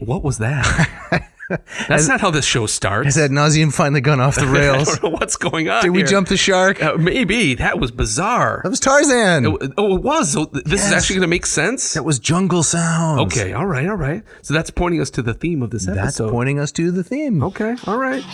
What was that? That's not how this show starts. Has Ad Nauseam finally gone off the rails? I don't know what's going on. Did we here. jump the shark? Maybe. That was bizarre. That was Tarzan. It was. So this is actually going to make sense? That was jungle sounds. Okay, all right. So that's pointing us to the theme of this episode. That's pointing us to the theme. Okay, all right.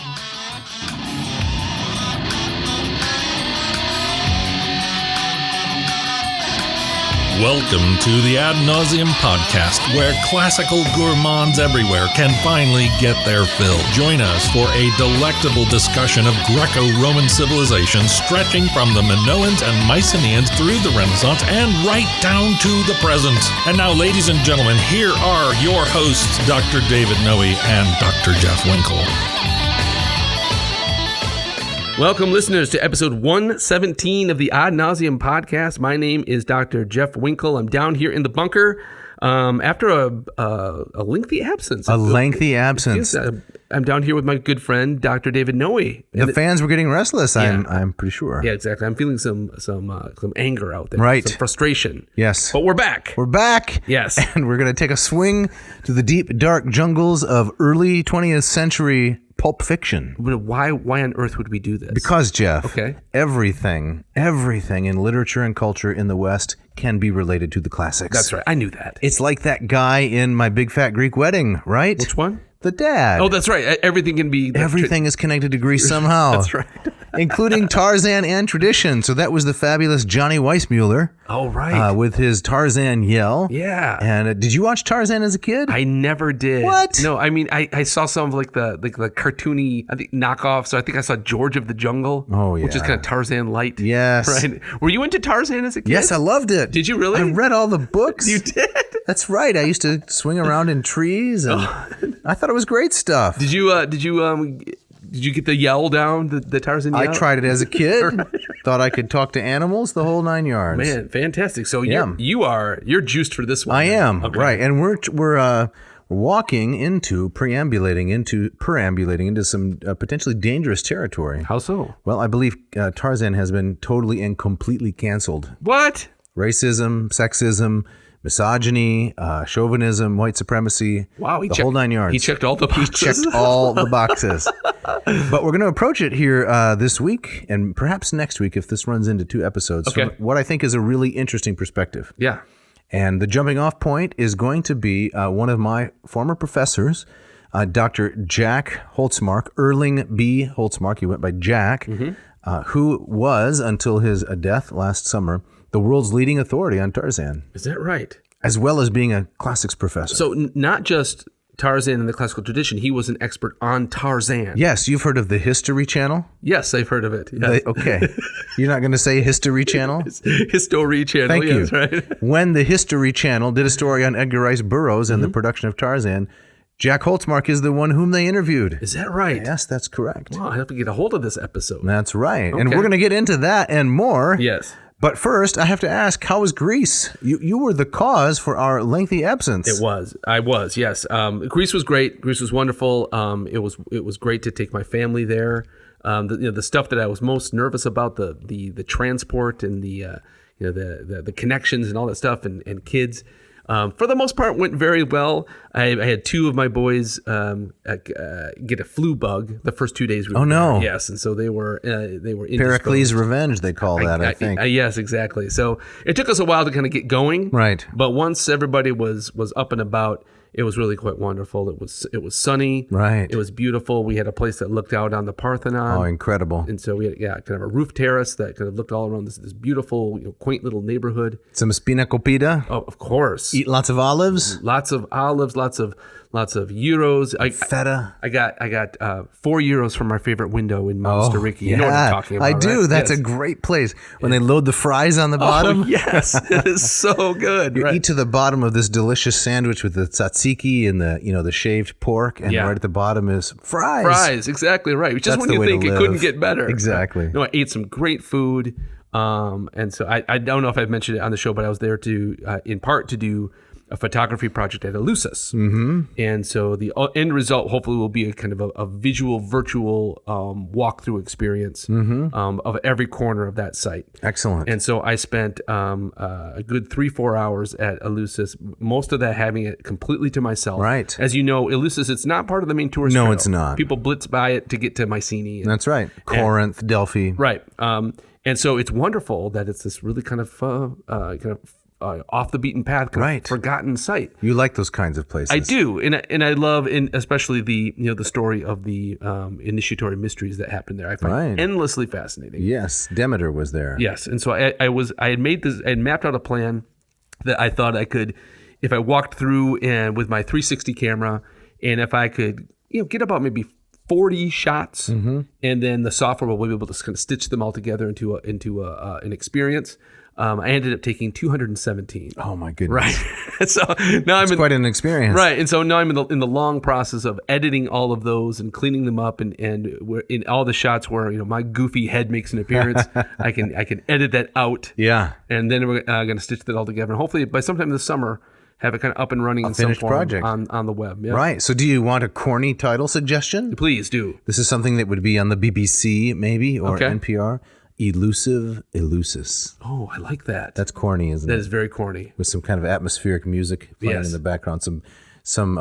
Welcome to the Ad Nauseam podcast, where classical gourmands everywhere can finally get their fill. Join us for a delectable discussion of Greco-Roman civilization stretching from the Minoans and Mycenaeans through the Renaissance and right down to the present. And now, ladies and gentlemen, here are your hosts, Dr. David Noe and Dr. Jeff Winkle. Welcome, listeners, to episode 117 of the Ad Nauseam podcast. My name is Dr. Jeff Winkle. I'm down here in the bunker after a lengthy absence. I'm down here with my good friend, Dr. David Noe. The fans were getting restless, yeah. I'm pretty sure. Yeah, exactly. I'm feeling some anger out there. Right. Some frustration. Yes. But we're back. We're back. Yes. And we're going to take a swing to the deep, dark jungles of early 20th century pulp fiction. Why on earth would we do this? Because, Jeff, okay, everything in literature and culture in the West can be related to the classics. That's right. I knew that. It's like that guy in My Big Fat Greek Wedding, right? Which one? The dad. Oh, that's right. Everything can be... Everything is connected to Greece somehow. That's right. Including Tarzan and tradition. So that was the fabulous Johnny Weissmuller. Oh, right. With his Tarzan yell. Yeah. And did you watch Tarzan as a kid? I never did. What? No, I mean, I saw some of the cartoony, I think, knockoffs. So I think I saw George of the Jungle. Oh, yeah. Which is kind of Tarzan light. Yes. Right. Were you into Tarzan as a kid? Yes, I loved it. Did you really? I read all the books. You did? That's right. I used to swing around in trees, and I thought it was great stuff. Did you get the yell down, the Tarzan yell? I tried it as a kid. Thought I could talk to animals, the whole 9 yards. Man, fantastic. So you're juiced for this one. I am. Okay. Right. And we're walking into perambulating into some potentially dangerous territory. How so? Well, I believe Tarzan has been totally and completely canceled. What? Racism, sexism, misogyny, chauvinism, white supremacy. Wow, the whole 9 yards. He checked all the boxes. He checked all the boxes. But we're going to approach it here this week and perhaps next week if this runs into 2 episodes. Okay. From what I think is a really interesting perspective. Yeah. And the jumping off point is going to be one of my former professors, Dr. Jack Holtsmark, Erling B. Holtsmark. He went by Jack, who was, until his death last summer, the world's leading authority on Tarzan. Is that right? As well as being a classics professor. So not just Tarzan in the classical tradition, he was an expert on Tarzan. Yes, you've heard of the History Channel? Yes, I've heard of it. Yes. Okay. You're not going to say History Channel? History Channel, Thank you. Right. When the History Channel did a story on Edgar Rice Burroughs and the production of Tarzan, Jack Holtsmark is the one whom they interviewed. Is that right? Yes, that's correct. Wow, I have to get a hold of this episode. That's right. Okay. And we're going to get into that and more. Yes. But first, I have to ask, how was Greece? You were the cause for our lengthy absence. I was, yes. Greece was great. Greece was wonderful. It was great to take my family there. The stuff that I was most nervous about, the transport and the connections and all that stuff and kids, for the most part went very well. I had 2 of my boys get a flu bug the first 2 days we were no. there. Yes, and so they were Pericles' revenge, they call that, I think. Yes, exactly. So it took us a while to kind of get going. Right. But once everybody was up and about, it was really quite wonderful. It was sunny. Right. It was beautiful. We had a place that looked out on the Parthenon. Oh, incredible. And so we had kind of a roof terrace that kind of looked all around this beautiful, quaint little neighborhood. Some spinacopita. Oh, of course. Eat lots of olives. Lots of olives, lots of euros. Feta. I got 4 euros from our favorite window in Monster Ricky. Yeah, you know what I'm talking about, I do. right? That's a great place. When they load the fries on the bottom. Oh, yes. It is so good. You right. eat to the bottom of this delicious sandwich with the tzatziki and the shaved pork, and right at the bottom is fries. Fries, exactly right. Just That's when you think it live. couldn't get better. Exactly. Right? No, I ate some great food. And so I don't know if I've mentioned it on the show, but I was there to, in part, to do a photography project at Eleusis. And so the end result hopefully will be a kind of a visual, virtual walkthrough experience of every corner of that site. Excellent. And so I spent a good 3-4 hours at Eleusis, most of that having it completely to myself. Right. As you know, Eleusis, it's not part of the main tourist No, trail. it's not. People blitz by it to get to Mycenae. That's right. Corinth, Delphi. Right. And so it's wonderful that it's this really kind of off the beaten path, kind of forgotten site. You like those kinds of places. I do, and I love, especially the the story of the initiatory mysteries that happened there. I find endlessly fascinating. Yes, Demeter was there. Yes, and so I had mapped out a plan that I thought I could, if I walked through and with my 360 camera, and if I could get about maybe 40 shots, and then the software will be able to kind of stitch them all together into an experience. I ended up taking 217. Oh my goodness! Right. So now I'm quite an experience. Right, and so now I'm in the long process of editing all of those and cleaning them up, and we're in all the shots where my goofy head makes an appearance. I can edit that out. Yeah. And then we're going to stitch that all together, and hopefully by sometime this summer have it kind of up and running in some form project on the web. Yeah. Right. So do you want a corny title suggestion? Please do. This is something that would be on the BBC maybe or NPR. Elusive Eleusis. Oh, I like that. That's corny, isn't it? That is very corny. With some kind of atmospheric music playing in the background, some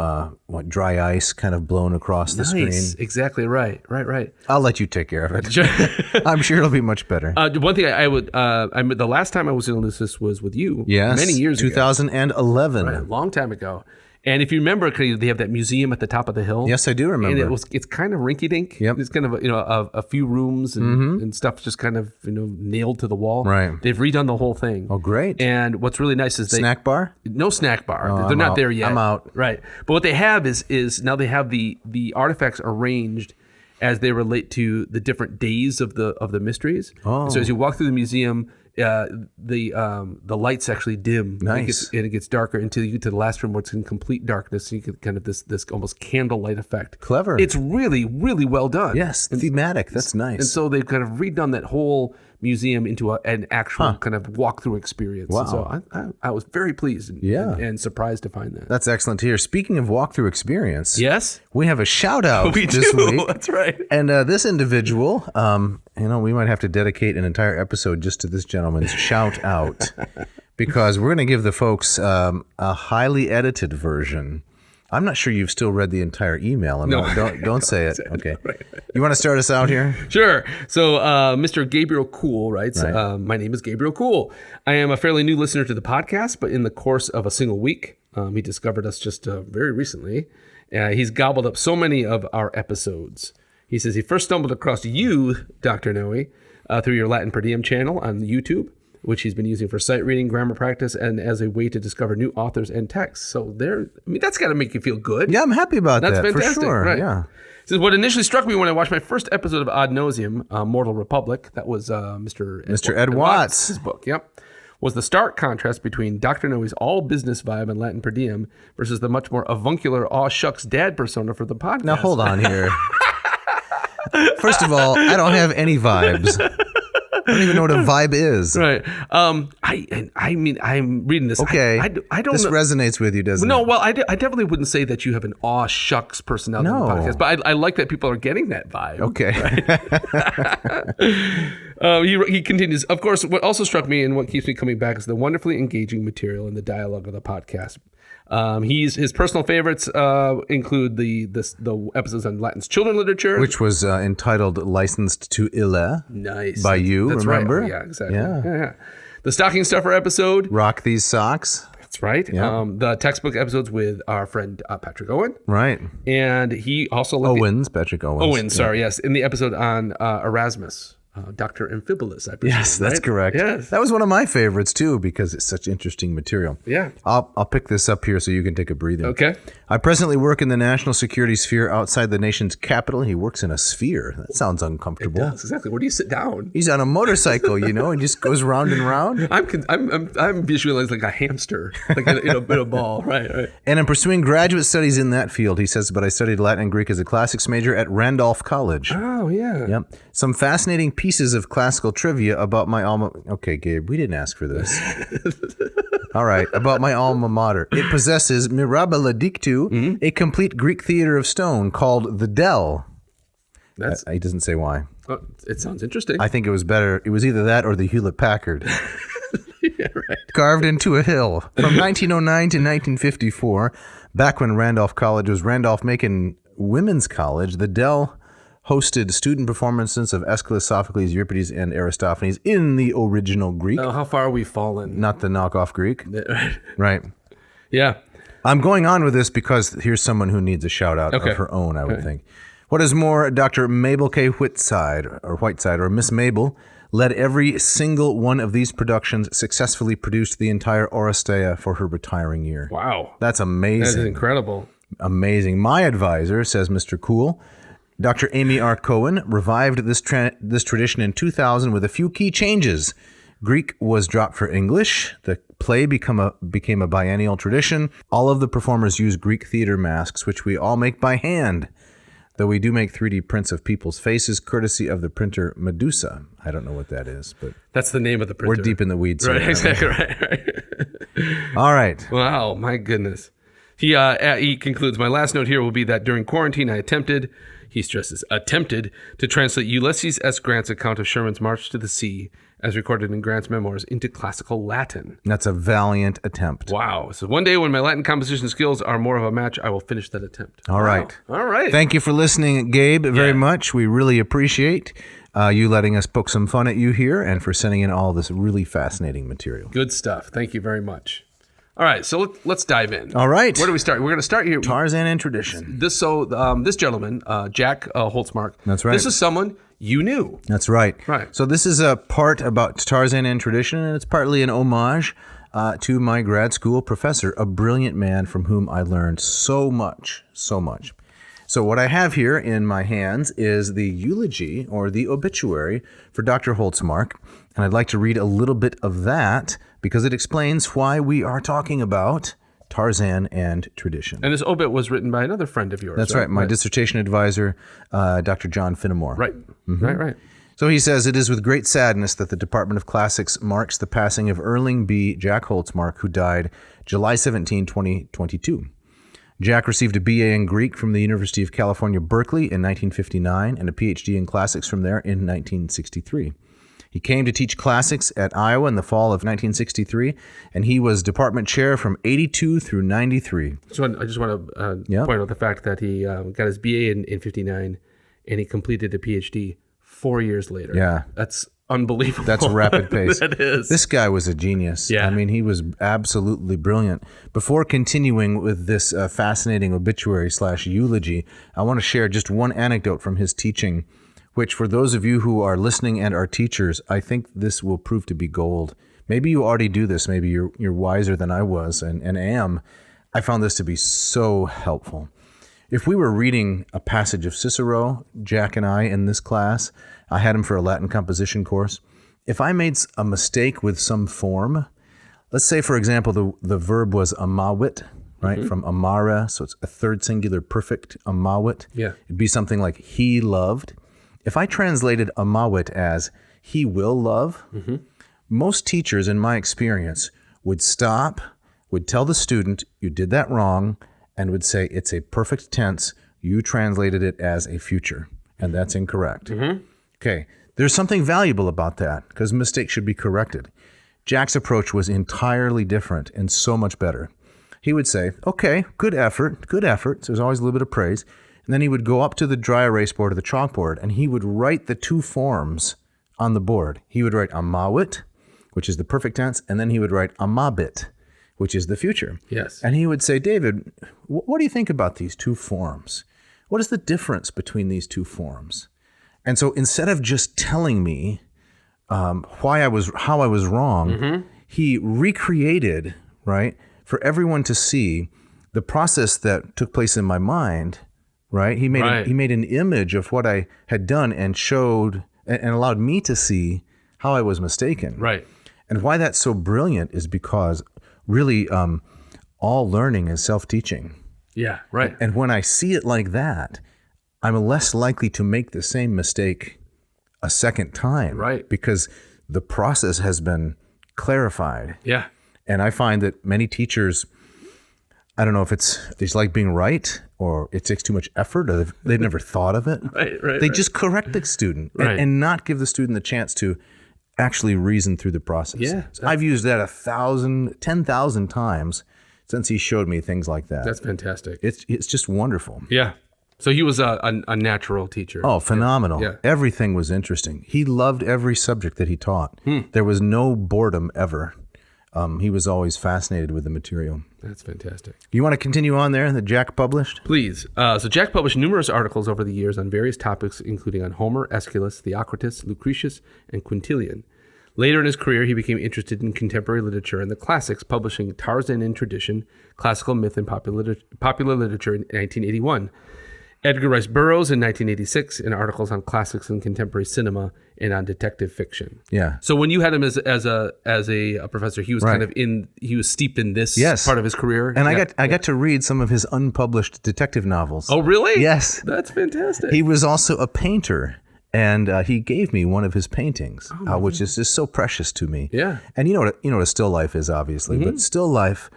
dry ice kind of blown across the screen. Exactly right. Right. I'll let you take care of it. I'm sure it'll be much better. One thing the last time I was in Eleusis was with you. Yes, many years 2011. Right, a long time ago. And if you remember, they have that museum at the top of the hill. Yes, I do remember. And it's kind of rinky-dink. Yep. It's kind of a few rooms and stuff just kind of nailed to the wall. Right. They've redone the whole thing. Oh, great. And what's really nice is snack bar? No snack bar. Oh, They're not there yet. I'm out. Right. But what they have is now they have the artifacts arranged as they relate to the different days of the mysteries. Oh. So as you walk through the museum, the lights actually dim. Nice. And it gets darker until you get to the last room where it's in complete darkness. And you get kind of this almost candlelight effect. Clever. It's really, really well done. Yes, thematic. That's nice. And so they've kind of redone that whole museum into an actual kind of walkthrough experience. Wow. And so I was very pleased and surprised to find that. That's excellent to hear. Speaking of walkthrough experience, yes, we have a shout out this week. That's right. And this individual, we might have to dedicate an entire episode just to this gentleman's shout out because we're going to give the folks a highly edited version. I'm not sure you've still read the entire email. No. Don't say it. Okay. Right. You want to start us out here? Sure. So Mr. Gabriel Cool writes, my name is Gabriel Cool. I am a fairly new listener to the podcast, but in the course of a single week, he discovered us just very recently. He's gobbled up so many of our episodes. He says he first stumbled across you, Dr. Noe, through your Latin per diem channel on YouTube, which he's been using for sight reading, grammar practice, and as a way to discover new authors and texts. So that's got to make you feel good. Yeah, I'm happy about that. That's fantastic. For sure. Right. Yeah. Says what initially struck me when I watched my first episode of Ad Nauseam, Mortal Republic, that was Mr. Ed Watts' his book. Yep. Was the stark contrast between Dr. Noe's all business vibe and Latin per diem versus the much more avuncular aw shucks dad persona for the podcast. Now hold on here. First of all, I don't have any vibes. I don't even know what a vibe is. Right. I mean, I'm reading this. Okay. I don't this know. resonates with you, doesn't it? No, well, I definitely wouldn't say that you have an aw shucks personality in the podcast, but I like that people are getting that vibe. Okay. Right? He continues, of course, what also struck me and what keeps me coming back is the wonderfully engaging material in the dialogue of the podcast. His personal favorites include the episodes on Latin's children literature, which was entitled "Licensed to Ille." Nice by you. That's remember? Right. Oh, yeah, exactly. Yeah. The stocking stuffer episode. Rock these socks. That's right. Yeah. The textbook episodes with our friend Patrick Owen. Right. And he also Patrick Owens. Owen, sorry, yes, in the episode on Erasmus. Dr. Amphibolus, I presume. Yes, that's right? correct. Yes. That was one of my favorites, too, because it's such interesting material. Yeah. I'll pick this up here so you can take a breather. Okay. I presently work in the national security sphere outside the nation's capital. He works in a sphere. That sounds uncomfortable. It does, exactly. Where do you sit down? He's on a motorcycle, and just goes round and round. I'm visualizing like a hamster, like in a ball. Right. And I'm pursuing graduate studies in that field, he says, but I studied Latin and Greek as a classics major at Randolph College. Oh, yeah. Yep. Some fascinating pieces of classical trivia about my alma... Okay, Gabe, we didn't ask for this. All right, about my alma mater. It possesses mirabile dictu, a complete Greek theater of stone called the Dell. He doesn't say why. It sounds interesting. I think it was better. It was either that or the Hewlett-Packard. Yeah, right. Carved into a hill. From 1909 to 1954, back when Randolph College was Randolph-Macon Women's College, the Dell hosted student performances of Aeschylus, Sophocles, Euripides, and Aristophanes in the original Greek. How far are we fallen? Not the knockoff Greek. Right. Yeah. I'm going on with this because here's someone who needs a shout out of her own, I would think. What is more, Dr. Mabel K. Whiteside, or Miss Mabel, led every single one of these productions, successfully produced the entire Oresteia for her retiring year. Wow. That's amazing. That is incredible. Amazing. My advisor, says Mr. Cool, Dr. Amy R. Cohen, revived this tradition in 2000 with a few key changes. Greek was dropped for English. The play became a biennial tradition. All of the performers use Greek theater masks, which we all make by hand, though we do make 3D prints of people's faces, courtesy of the printer Medusa. I don't know what that is, but that's the name of the printer. We're deep in the weeds right, here. Exactly right. All right. Wow, my goodness. He concludes, my last note here will be that during quarantine I attempted to translate Ulysses S. Grant's account of Sherman's march to the sea, as recorded in Grant's memoirs, into classical Latin. That's a valiant attempt. Wow. So one day when my Latin composition skills are more of a match, I will finish that attempt. All right. All right. Thank you for listening, Gabe, very much. We really appreciate you letting us poke some fun at you here and for sending in all this really fascinating material. Good stuff. Thank you very much. All right, so let's dive in. All right. Where do we start? We're going to start here. Tarzan and tradition. This gentleman, Jack Holtsmark. That's right. This is someone you knew. That's right. Right. So this is a part about Tarzan and tradition, and it's partly an homage to my grad school professor, a brilliant man from whom I learned so much. So what I have here in my hands is the eulogy or the obituary for Dr. Holtsmark, and I'd like to read a little bit of that because it explains why we are talking about Tarzan and tradition. And this obit was written by another friend of yours. That's right. My dissertation advisor, Dr. John Finnemore. Right. Mm-hmm. Right. So he says, it is with great sadness that the Department of Classics marks the passing of Erling B. Jack Holtsmark, who died July 17, 2022. Jack received a BA in Greek from the University of California, Berkeley in 1959 and a PhD in classics from there in 1963. He came to teach classics at Iowa in the fall of 1963, and he was department chair from 82 through 93. So I just want to point out the fact that he got his BA in 59, and he completed a PhD 4 years later. Yeah. That's unbelievable. That's rapid pace. That is. This guy was a genius. Yeah. I mean, he was absolutely brilliant. Before continuing with this fascinating obituary / eulogy, I want to share just one anecdote from his teaching, which for those of you who are listening and are teachers, I think this will prove to be gold. Maybe you already do this. Maybe you're wiser than I was and am. I found this to be so helpful. If we were reading a passage of Cicero, Jack and I, in this class, I had him for a Latin composition course. If I made a mistake with some form, let's say, for example, the verb was amawit, right? Mm-hmm. From amara, so it's a third singular perfect, amawit. Yeah. It'd be something like he loved. If I translated amawit as he will love, most teachers, in my experience, would stop, would tell the student, you did that wrong, and would say, it's a perfect tense. You translated it as a future, and that's incorrect. Mm-hmm. Okay, there's something valuable about that, because mistakes should be corrected. Jack's approach was entirely different and so much better. He would say, okay, good effort. So there's always a little bit of praise. And then he would go up to the dry erase board or the chalkboard, and he would write the two forms on the board. He would write amawit, which is the perfect tense, and then he would write amabit, which is the future. Yes. And he would say, David, what do you think about these two forms? What is the difference between these two forms? And so instead of just telling me how I was wrong, he recreated, right, for everyone to see the process that took place in my mind. Right? He made an image of what I had done and showed and allowed me to see how I was mistaken. Right. And why that's so brilliant is because really all learning is self-teaching. Yeah, right. And when I see it like that, I'm less likely to make the same mistake a second time. Right. Because the process has been clarified. Yeah. And I find that many teachers, I don't know if they just like being right or it takes too much effort or they've never thought of it. Right. They just correct the student and not give the student the chance to actually reason through the process. Yeah. I've used that 10,000 times since he showed me things like that. That's fantastic. It's just wonderful. Yeah. So he was a natural teacher. Oh, phenomenal. Yeah. Everything was interesting. He loved every subject that he taught. There was no boredom ever. He was always fascinated with the material. That's fantastic. You want to continue on there that Jack published? Please. So Jack published numerous articles over the years on various topics, including on Homer, Aeschylus, Theocritus, Lucretius, and Quintilian. Later in his career, he became interested in contemporary literature and the classics, publishing Tarzan in Tradition, Classical Myth and Popular Literature in 1981. Edgar Rice Burroughs in 1986, and articles on classics and contemporary cinema and on detective fiction. Yeah. So when you had him as a professor, he was kind of he was steeped in this part of his career. And I got to read some of his unpublished detective novels. Oh, really? Yes. That's fantastic. He was also a painter, and he gave me one of his paintings, which is just so precious to me. Yeah. And you know what a still life is, obviously, but still life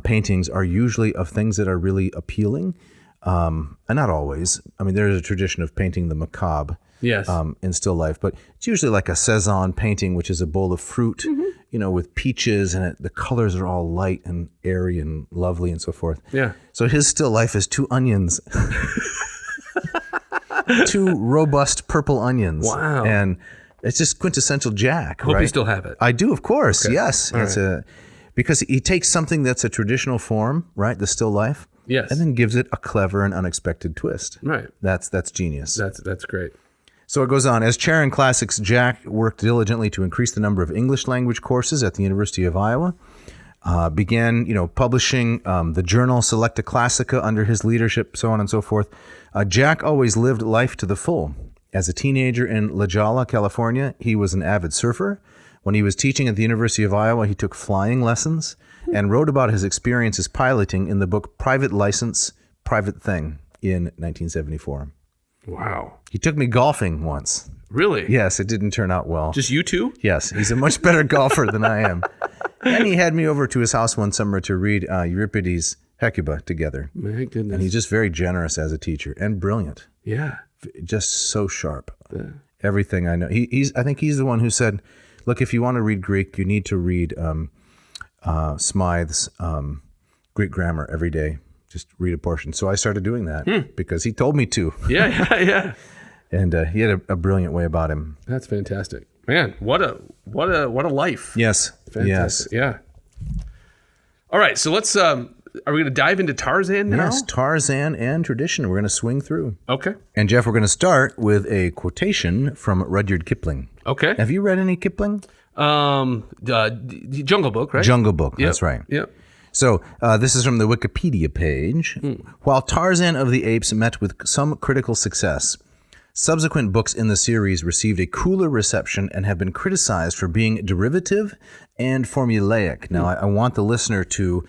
paintings are usually of things that are really appealing. And not always. I mean, there's a tradition of painting the macabre in still life, but it's usually like a Cezanne painting, which is a bowl of fruit, with peaches, and the colors are all light and airy and lovely and so forth. Yeah. So his still life is 2 onions, 2 robust purple onions. Wow. And it's just quintessential Jack. Hope right? you still have it. I do, of course. Okay. Yes. All It's because he takes something that's a traditional form, right? The still life. Yes. And then gives it a clever and unexpected twist. Right. That's genius. That's great. So it goes on. As chair in classics, Jack worked diligently to increase the number of English language courses at the University of Iowa. Began, publishing the journal Selecta Classica under his leadership, so on and so forth. Jack always lived life to the full. As a teenager in La Jolla, California, he was an avid surfer. When he was teaching at the University of Iowa, he took flying lessons and wrote about his experiences piloting in the book Private License, Private Thing in 1974. Wow. He took me golfing once. Really? Yes, it didn't turn out well. Just you two? Yes, he's a much better golfer than I am. And he had me over to his house one summer to read Euripides' Hecuba together. My goodness. And he's just very generous as a teacher and brilliant. Yeah. Just so sharp. Everything I know. I think he's the one who said, look, if you want to read Greek, you need to read Smythe's Greek grammar every day. Just read a portion. So I started doing that because he told me to. Yeah. And he had a brilliant way about him. That's fantastic. Man, what a life. Yes. Fantastic. Yeah. All right, so let's are we going to dive into Tarzan now? Yes, Tarzan and tradition. We're going to swing through. Okay. And Jeff, we're going to start with a quotation from Rudyard Kipling. Okay. Have you read any Kipling? The Jungle Book, right? Jungle Book. Yep. That's right. Yep. So this is from the Wikipedia page. While Tarzan of the Apes met with some critical success, subsequent books in the series received a cooler reception and have been criticized for being derivative and formulaic. Now, I want the listener to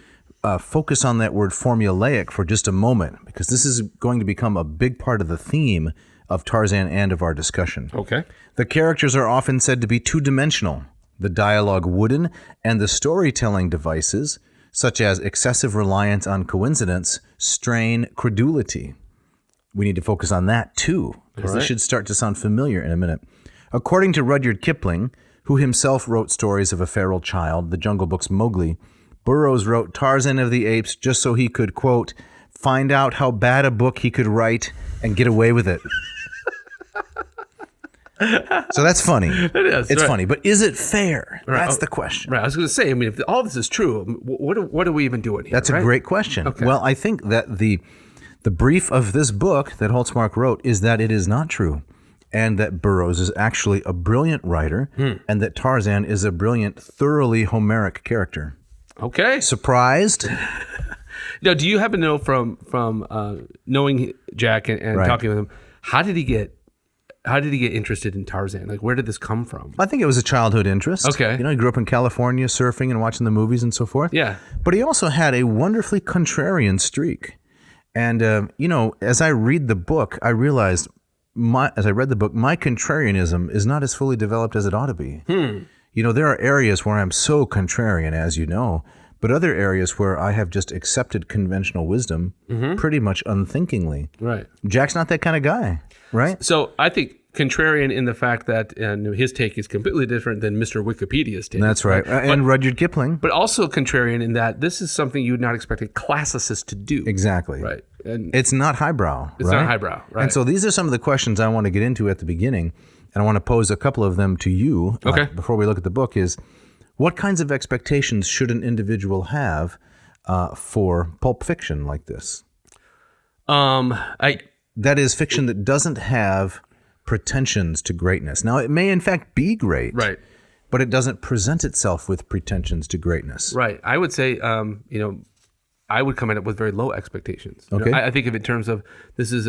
focus on that word formulaic for just a moment, because this is going to become a big part of the theme of Tarzan and of our discussion. Okay. The characters are often said to be two-dimensional, the dialogue wooden, and the storytelling devices, such as excessive reliance on coincidence, strain credulity. We need to focus on that too, because this should start to sound familiar in a minute. According to Rudyard Kipling, who himself wrote stories of a feral child, the Jungle Book's Mowgli, Burroughs wrote Tarzan of the Apes just so he could, quote, find out how bad a book he could write and get away with it. So that's funny. It is. It's funny, but is it fair? Right. That's the question. Right. I was going to say, I mean, if all this is true, what are we even doing here? That's a great question. Okay. Well, I think that the brief of this book that Holtsmark wrote is that it is not true, and that Burroughs is actually a brilliant writer, and that Tarzan is a brilliant, thoroughly Homeric character. Okay. Surprised? Now, do you happen to know from knowing Jack and talking with him, how did he get interested in Tarzan? Like, where did this come from? I think it was a childhood interest. Okay. He grew up in California surfing and watching the movies and so forth. Yeah. But he also had a wonderfully contrarian streak. And, as I read the book, I realized as I read the book, my contrarianism is not as fully developed as it ought to be. There are areas where I'm so contrarian, as you know, but other areas where I have just accepted conventional wisdom pretty much unthinkingly. Right. Jack's not that kind of guy, right? So I think contrarian in the fact that his take is completely different than Mr. Wikipedia's take. That's right. And Rudyard Kipling. But also contrarian in that this is something you would not expect a classicist to do. Exactly. Right. And it's not highbrow. It's not highbrow. Right. And so these are some of the questions I want to get into at the beginning. And I want to pose a couple of them to you before we look at the book is, what kinds of expectations should an individual have for pulp fiction like this? That is fiction that doesn't have pretensions to greatness. Now, it may in fact be great, right, but it doesn't present itself with pretensions to greatness. Right. I would say, I would come in with very low expectations. Okay. I think of it in terms of this is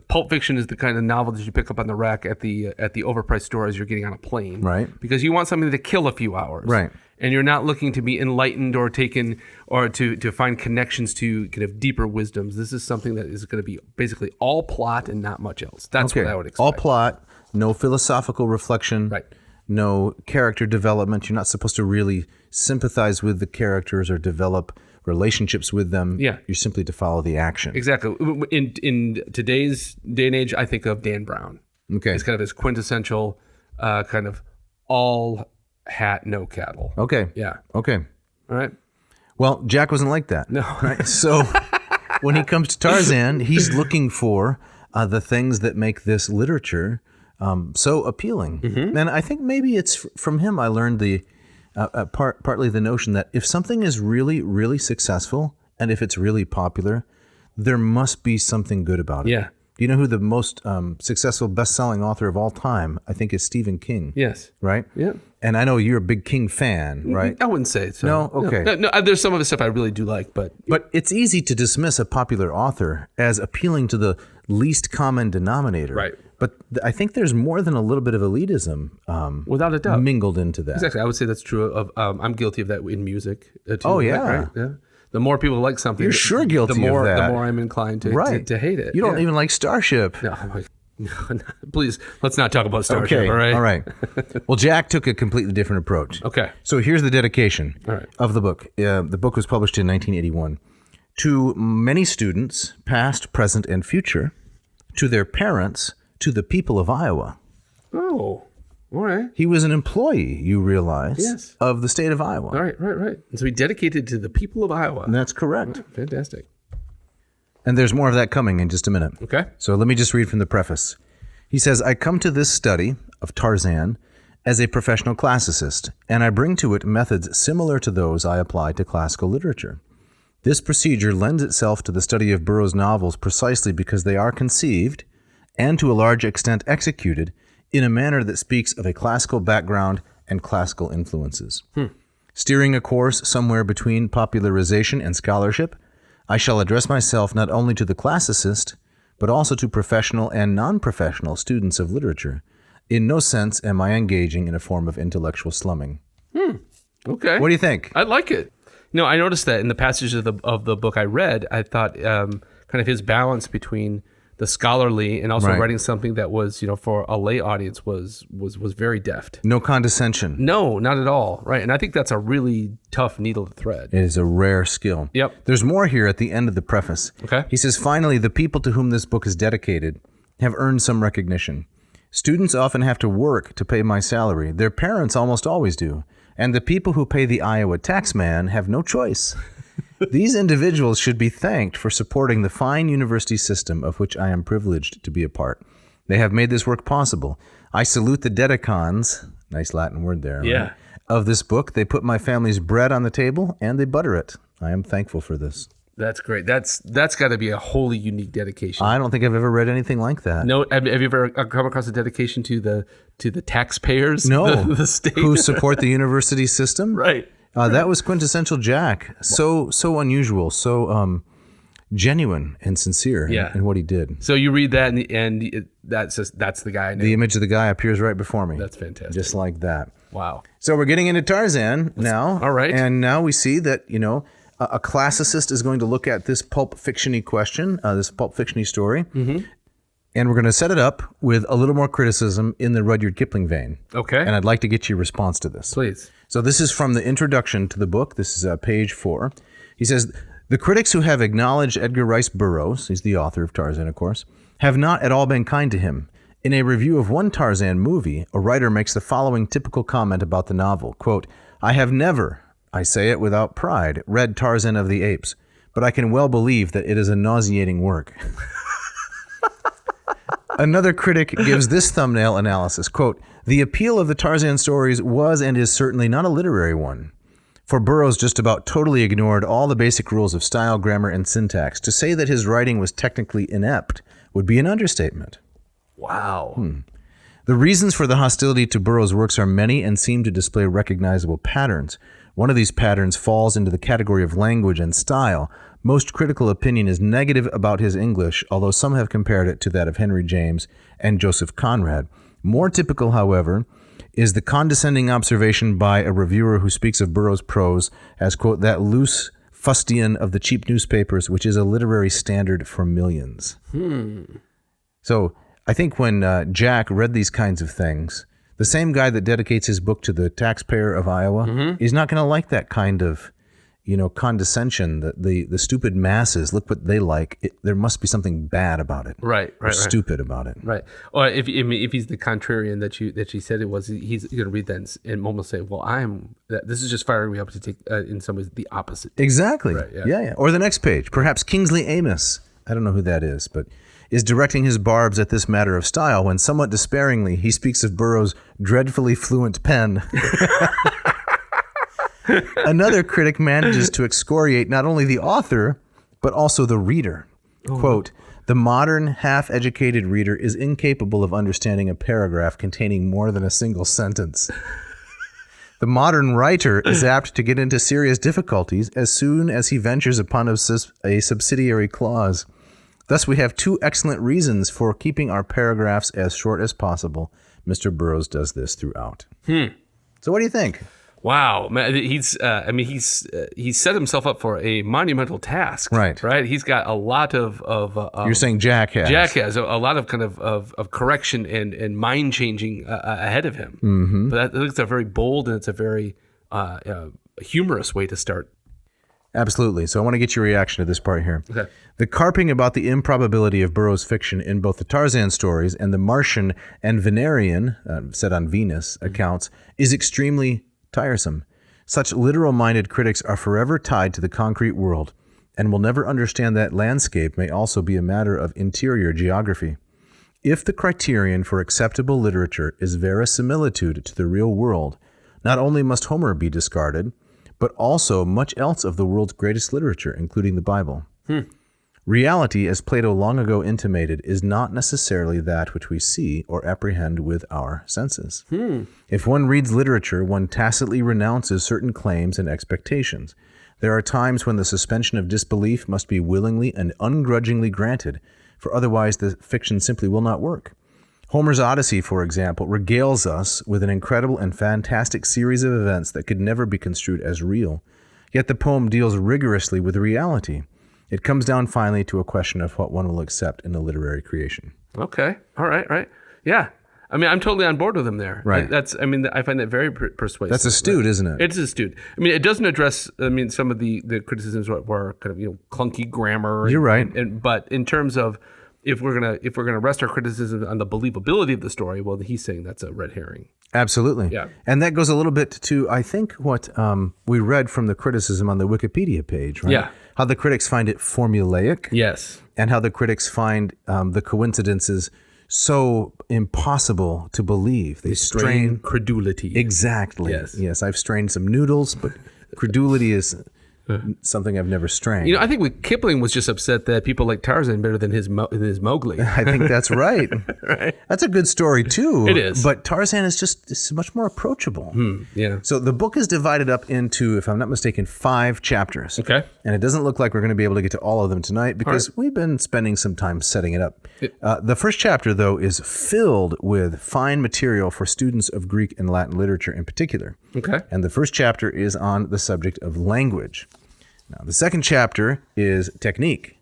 pulp fiction is the kind of novel that you pick up on the rack at the overpriced store as you're getting on a plane, right? Because you want something to kill a few hours, right? And you're not looking to be enlightened or taken or to find connections to kind of deeper wisdoms. This is something that is going to be basically all plot and not much else. That's what I would expect. All plot, no philosophical reflection, right? No character development. You're not supposed to really sympathize with the characters or develop relationships with them. Yeah. You're simply to follow the action. Exactly. In today's day and age, I think of Dan Brown. Okay. It's kind of his quintessential kind of all hat, no cattle. Okay. Yeah. Okay. All right. Well, Jack wasn't like that. No. Right? So when he comes to Tarzan, he's looking for the things that make this literature so appealing. And I think maybe it's from him I learned the partly the notion that if something is really, really successful and if it's really popular, there must be something good about it. Yeah. Do you know who the most successful best-selling author of all time, I think, is Stephen King? Yes. Right? Yeah. And I know you're a big King fan, right? I wouldn't say so. No? Okay. No, there's some of the stuff I really do like, but it's easy to dismiss a popular author as appealing to the least common denominator. Right. But I think there's more than a little bit of elitism without a doubt mingled into that. Exactly. I would say that's true of I'm guilty of that in music too. Oh, yeah. Right? Yeah. The more people like something, You're sure guilty the more, of that. The more I'm inclined to hate it. You don't even like Starship. No, I'm like, no, please, let's not talk about Starship. Okay, all right. Well, Jack took a completely different approach. Okay. So here's the dedication right. of the book. The book was published in 1981. To many students, past, present, and future, to their parents, to the people of Iowa. Oh, all right. He was an employee, you realize, yes, of the state of Iowa. All right. And so he dedicated to the people of Iowa. And that's correct. Oh, fantastic. And there's more of that coming in just a minute. Okay. So let me just read from the preface. He says, I come to this study of Tarzan as a professional classicist, and I bring to it methods similar to those I apply to classical literature. This procedure lends itself to the study of Burroughs' novels precisely because they are conceived, and to a large extent executed, in a manner that speaks of a classical background and classical influences. Steering a course somewhere between popularization and scholarship, I shall address myself not only to the classicist, but also to professional and non-professional students of literature. In no sense am I engaging in a form of intellectual slumming. Okay. What do you think? I like it. I noticed that in the passages of the book I read, I thought kind of his balance between the scholarly and also writing something that was, for a lay audience was very deft. No condescension. No, not at all. Right. And I think that's a really tough needle to thread. It is a rare skill. Yep. There's more here at the end of the preface. Okay. He says, finally, the people to whom this book is dedicated have earned some recognition. Students often have to work to pay my salary. Their parents almost always do. And the people who pay the Iowa taxman have no choice. These individuals should be thanked for supporting the fine university system of which I am privileged to be a part. They have made this work possible. I salute the dedicans, nice Latin word there, right, of this book. They put my family's bread on the table and they butter it. I am thankful for this. That's great. That's got to be a wholly unique dedication. I don't think I've ever read anything like that. No, have you ever come across a dedication to the taxpayers? No, the state who support the university system? Right. That was quintessential Jack. So unusual, so genuine and sincere in what he did. So you read that, and that's the guy I knew. The image of the guy appears right before me. That's fantastic. Just like that. Wow. So we're getting into Tarzan now. All right. And now we see that, a classicist is going to look at this pulp fiction-y question, this pulp fiction-y story. Mm-hmm. And we're going to set it up with a little more criticism in the Rudyard Kipling vein. Okay. And I'd like to get your response to this. Please. So this is from the introduction to the book. This is page 4. He says, the critics who have acknowledged Edgar Rice Burroughs, he's the author of Tarzan, of course, have not at all been kind to him. In a review of one Tarzan movie, a writer makes the following typical comment about the novel, quote, I have never, I say it without pride, read Tarzan of the Apes, but I can well believe that it is a nauseating work. Another critic gives this thumbnail analysis, quote, the appeal of the Tarzan stories was and is certainly not a literary one. For Burroughs just about totally ignored all the basic rules of style, grammar, and syntax. To say that his writing was technically inept would be an understatement. Wow. The reasons for the hostility to Burroughs' works are many and seem to display recognizable patterns. One of these patterns falls into the category of language and style. Most critical opinion is negative about his English, although some have compared it to that of Henry James and Joseph Conrad. More typical, however, is the condescending observation by a reviewer who speaks of Burroughs' prose as, quote, that loose fustian of the cheap newspapers, which is a literary standard for millions. So I think when Jack read these kinds of things, the same guy that dedicates his book to the taxpayer of Iowa is not going to like that kind of, condescension, the stupid masses, look what they like. There must be something bad about it. Right. Stupid about it. Right. Or if he's the contrarian that you said it was, he's going to read that and almost say, well, this is just firing me up to take, in some ways, the opposite. Exactly. Right, Yeah. Or the next page, perhaps Kingsley Amis, I don't know who that is, but is directing his barbs at this matter of style when somewhat despairingly he speaks of Burroughs' dreadfully fluent pen. Another critic manages to excoriate not only the author, but also the reader. Quote, the modern, half-educated reader is incapable of understanding a paragraph containing more than a single sentence. The modern writer is apt to get into serious difficulties as soon as he ventures upon a subsidiary clause. Thus, we have two excellent reasons for keeping our paragraphs as short as possible. Mr. Burroughs does this throughout. So what do you think? Wow, man, he's set himself up for a monumental task. Right. He's got a lot of You're saying Jack has. Jack has a lot of kind of correction and mind changing ahead of him. But I think it's a very bold and it's a very humorous way to start. Absolutely. So I want to get your reaction to this part here. Okay. The carping about the improbability of Burroughs' fiction in both the Tarzan stories and the Martian and Venerian, set on Venus, accounts is extremely tiresome. Such literal-minded critics are forever tied to the concrete world and will never understand that landscape may also be a matter of interior geography. If the criterion for acceptable literature is verisimilitude to the real world, not only must Homer be discarded, but also much else of the world's greatest literature, including the Bible. Reality, as Plato long ago intimated, is not necessarily that which we see or apprehend with our senses. If one reads literature, one tacitly renounces certain claims and expectations. There are times when the suspension of disbelief must be willingly and ungrudgingly granted, for otherwise the fiction simply will not work. Homer's Odyssey, for example, regales us with an incredible and fantastic series of events that could never be construed as real. Yet the poem deals rigorously with reality. It comes down finally to a question of what one will accept in a literary creation. Okay. All right. Yeah. I mean, I'm totally on board with him there. Right. I find that very persuasive. That's astute, isn't it? It's astute. I mean, it doesn't address, some of the criticisms were kind of, clunky grammar. You're right. But in terms of, if we're gonna rest our criticism on the believability of the story, well, he's saying that's a red herring. Absolutely. Yeah. And that goes a little bit to, I think, what we read from the criticism on the Wikipedia page, right? Yeah. How the critics find it formulaic. Yes. And how the critics find the coincidences so impossible to believe. They strain credulity. Exactly. Yes. I've strained some noodles, but credulity is something I've never strained. I think Kipling was just upset that people like Tarzan better than his Mowgli. I think that's right. Right. That's a good story too. It is. But Tarzan is just much more approachable. Yeah. So the book is divided up into, if I'm not mistaken, 5 chapters. Okay. And it doesn't look like we're going to be able to get to all of them tonight because we've been spending some time setting it up. The first chapter, though, is filled with fine material for students of Greek and Latin literature in particular. Okay. And the first chapter is on the subject of language. Now, the second chapter is technique.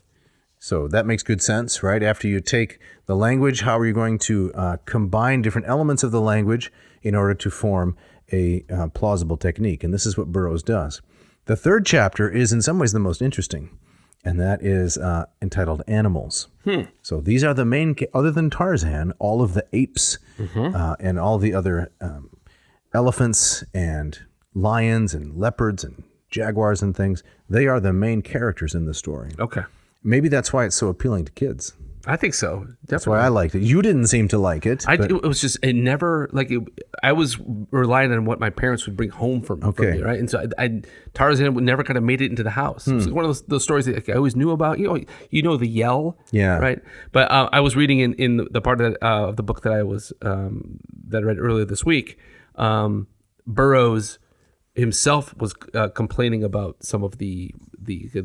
So that makes good sense, right? After you take the language, how are you going to combine different elements of the language in order to form a plausible technique? And this is what Burroughs does. The third chapter is in some ways the most interesting, and that is entitled Animals. So these are the main, other than Tarzan, all of the apes and all the other elephants and lions and leopards and jaguars and things, they are the main characters in the story. Okay. Maybe that's why it's so appealing to kids. I think so. Definitely. That's why I liked it. You didn't seem to like it. It was just, it never, like, I was relying on what my parents would bring home from me, right? And so Tarzan never kind of made it into the house. It was one of those stories that I always knew about. You know the yell, right? But I was reading in the part of the book that I was that I read earlier this week. Burroughs himself was complaining about some of the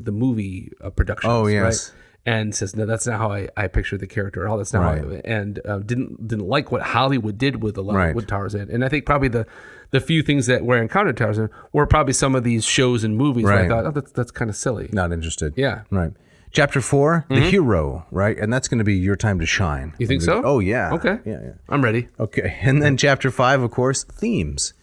movie productions. Oh yes. Right? And says, no, that's not how I picture the character at all. That's not how and didn't like what Hollywood did with with Tarzan. And I think probably the few things that were encountered Tarzan were probably some of these shows and movies where I thought, oh, that's kind of silly. Not interested. Yeah. Right. Chapter 4, the hero, right? And that's going to be your time to shine. You think so? Oh, yeah. Okay. Yeah. I'm ready. Okay. And then chapter 5, of course, themes.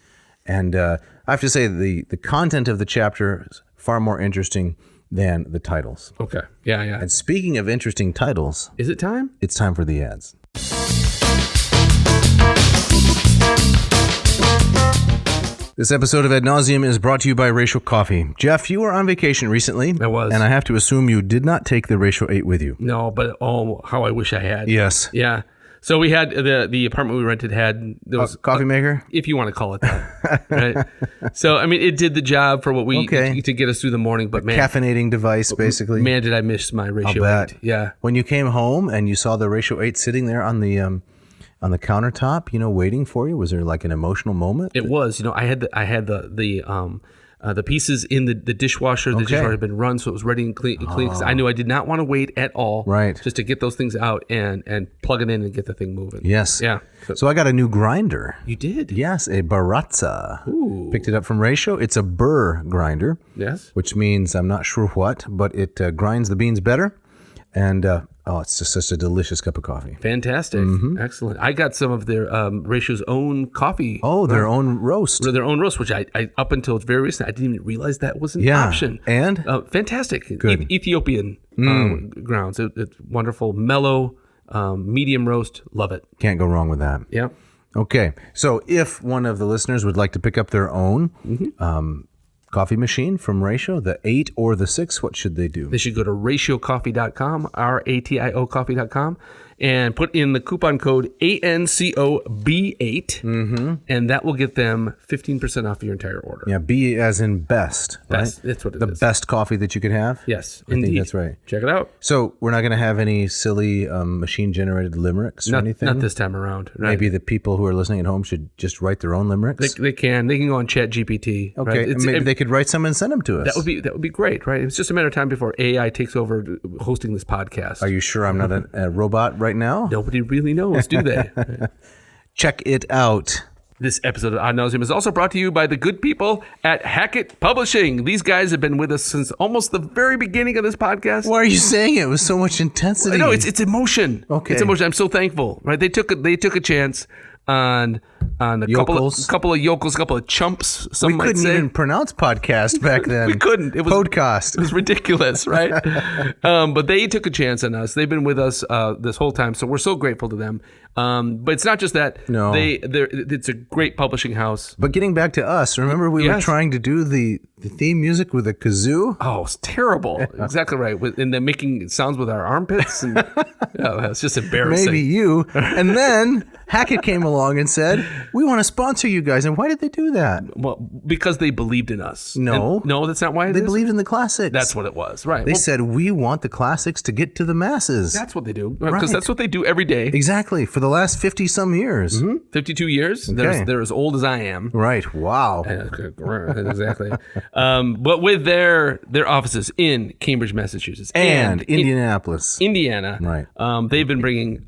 And I have to say the content of the chapter is far more interesting than the titles. Okay. Yeah. And speaking of interesting titles, is it time? It's time for the ads. This episode of Ad Nauseam is brought to you by Ratio Coffee. Jeff, you were on vacation recently. I was. And I have to assume you did not take the Ratio 8 with you. No, but how I wish I had. Yes. Yeah. So we had the apartment we rented had those coffee maker, if you want to call it that, right? So I mean, it did the job for what we to get us through the morning. But man, caffeinating device, basically. Man, did I miss my Ratio 8? Yeah. When you came home and you saw the Ratio 8 sitting there on the countertop, waiting for you, was there like an emotional moment? It was. I had the pieces in the dishwasher. The dishwasher had been run, so it was ready and clean. Because I knew I did not want to wait at all. Right. Just to get those things out and plug it in and get the thing moving. Yes. Yeah. So I got a new grinder. You did? Yes, a Baratza. Ooh. Picked it up from Ratio. It's a burr grinder. Yes. Which means I'm not sure what, but it grinds the beans better. And it's just such a delicious cup of coffee. Fantastic. Excellent. I got some of their Ratio's own coffee. Oh, their own roast. Their own roast, which I up until very recent, I didn't even realize that was an option. And? Fantastic. Good. Ethiopian grounds. It's wonderful. Mellow, medium roast. Love it. Can't go wrong with that. Yeah. Okay. So if one of the listeners would like to pick up their own coffee machine from Ratio, the 8 or the 6, what should they do? They should go to ratiocoffee.com, RATIO coffee.com, and put in the coupon code ANCOB8, and that will get them 15% off your entire order. Yeah, B as in best, right? Best, that's what it is. The best coffee that you could have? Yes, I think that's right. Check it out. So we're not going to have any silly machine-generated limericks or anything? Not this time around. Right? Maybe the people who are listening at home should just write their own limericks? They can go on ChatGPT. Okay, right? maybe they could write some and send them to us. That would be great, right? It's just a matter of time before AI takes over hosting this podcast. Are you sure I'm not a robot right now? Nobody really knows, do they? Check it out. This episode of Ad Nauseam is also brought to you by the good people at Hackett Publishing. These guys have been with us since almost the very beginning of this podcast. Why are you saying it with so much intensity? No, it's emotion. Okay, it's emotion. I'm so thankful. Right? They took a chance on a couple of yokels, a couple of chumps. Some we couldn't even pronounce podcast back then. We couldn't. It was podcast. It was ridiculous, right? But they took a chance on us. They've been with us this whole time, so we're so grateful to them. But it's not just that. No, it's a great publishing house. But getting back to us, remember we were trying to do the theme music with a kazoo? Oh, it's terrible. Exactly right. And then making sounds with our armpits. And, it's just embarrassing. Maybe you. And then Hackett came along and said, we want to sponsor you guys. And why did they do that? Well, because they believed in us. No. No, that's not why they believed in the classics. That's what it was. Right. They said, we want the classics to get to the masses. That's what they do. Because that's what they do every day. Exactly. For the last 50 some years. 52 years. Okay. They're as old as I am. Right. Wow. Exactly. But with their offices in Cambridge, Massachusetts. And Indianapolis. Indiana. Right. They've been bringing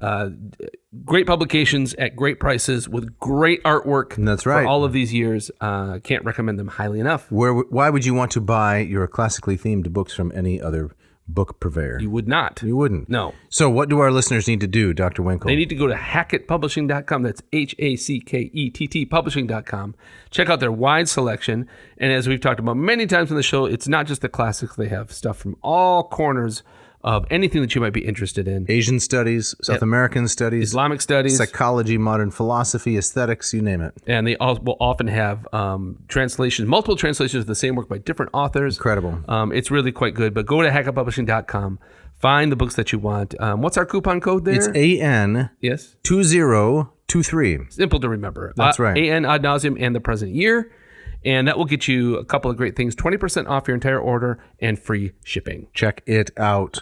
great publications at great prices with great artwork. That's right. For all of these years. Can't recommend them highly enough. Why would you want to buy your classically themed books from any other book purveyor. You would not. You wouldn't. No. So what do our listeners need to do, Dr. Winkle? They need to go to hackettpublishing.com. That's HACKETT publishing.com. Check out their wide selection. And as we've talked about many times on the show, it's not just the classics. They have stuff from all corners of anything that you might be interested in. Asian studies, South American studies, Islamic studies, psychology, modern philosophy, aesthetics, you name it. And they will often have translations, multiple translations of the same work by different authors. Incredible. It's really quite good. But go to hackettpublishing.com. Find the books that you want. What's our coupon code there? It's AN Yes. 2023. Simple to remember. That's right. AN ad nauseum and the present year. And that will get you a couple of great things, 20% off your entire order and free shipping. Check it out.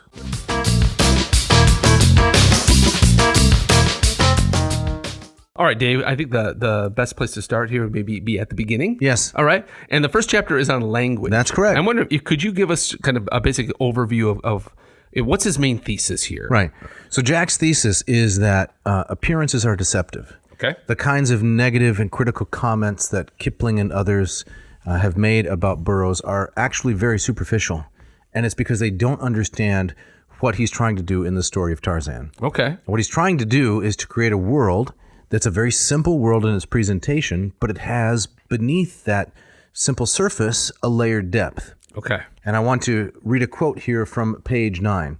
All right, Dave, I think the best place to start here would maybe be at the beginning. Yes. All right. And the first chapter is on language. That's correct. I wonder, could you give us kind of a basic overview of what's his main thesis here? Right. So Jack's thesis is that appearances are deceptive. Okay. The kinds of negative and critical comments that Kipling and others have made about Burroughs are actually very superficial. And it's because they don't understand what he's trying to do in the story of Tarzan. Okay. What he's trying to do is to create a world that's a very simple world in its presentation, but it has beneath that simple surface a layered depth. Okay. And I want to read a quote here from page 9.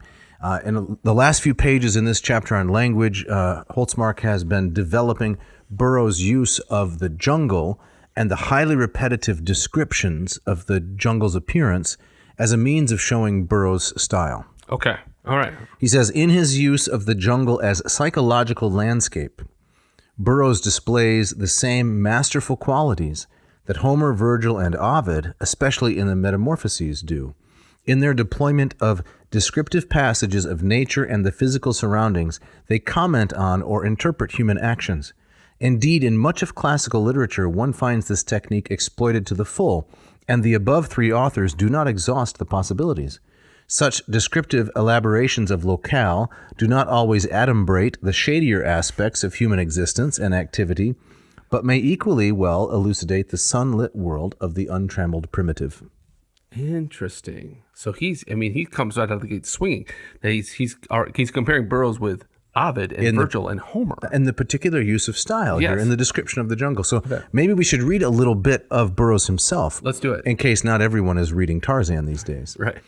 In the last few pages in this chapter on language, Holtsmark has been developing Burroughs' use of the jungle and the highly repetitive descriptions of the jungle's appearance as a means of showing Burroughs' style. Okay. All right. He says, in his use of the jungle as psychological landscape, Burroughs displays the same masterful qualities that Homer, Virgil, and Ovid, especially in the Metamorphoses, do. In their deployment of descriptive passages of nature and the physical surroundings, they comment on or interpret human actions. Indeed, in much of classical literature, one finds this technique exploited to the full, and the above three authors do not exhaust the possibilities. Such descriptive elaborations of locale do not always adumbrate the shadier aspects of human existence and activity, but may equally well elucidate the sunlit world of the untrammeled primitive. Interesting. So he comes right out of the gate swinging. He's comparing Burroughs with Ovid and Virgil and Homer. And the particular use of style Yes. here in the description of the jungle. So maybe we should read a little bit of Burroughs himself. Let's do it. In case not everyone is reading Tarzan these days. Right.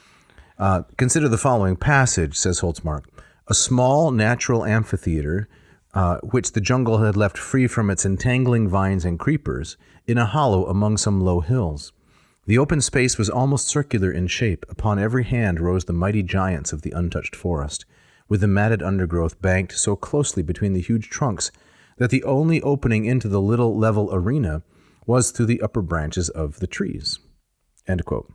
Consider the following passage, says Holtsmark. A small natural amphitheater, which the jungle had left free from its entangling vines and creepers, in a hollow among some low hills. The open space was almost circular in shape. Upon every hand rose the mighty giants of the untouched forest, with the matted undergrowth banked so closely between the huge trunks that the only opening into the little level arena was through the upper branches of the trees. End quote.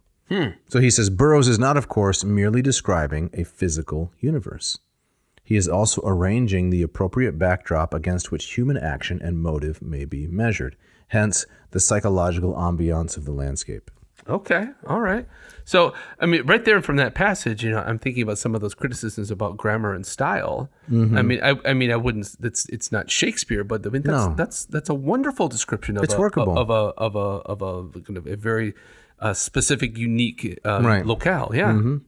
So he says, Burroughs is not, of course, merely describing a physical universe. He is also arranging the appropriate backdrop against which human action and motive may be measured, hence the psychological ambiance of the landscape. Okay. All right. So, right there from that passage, I'm thinking about some of those criticisms about grammar and style. Mm-hmm. I wouldn't. It's not Shakespeare, but that's a wonderful description of it's workable. of a kind of a very specific, unique locale. Yeah. Mm-hmm.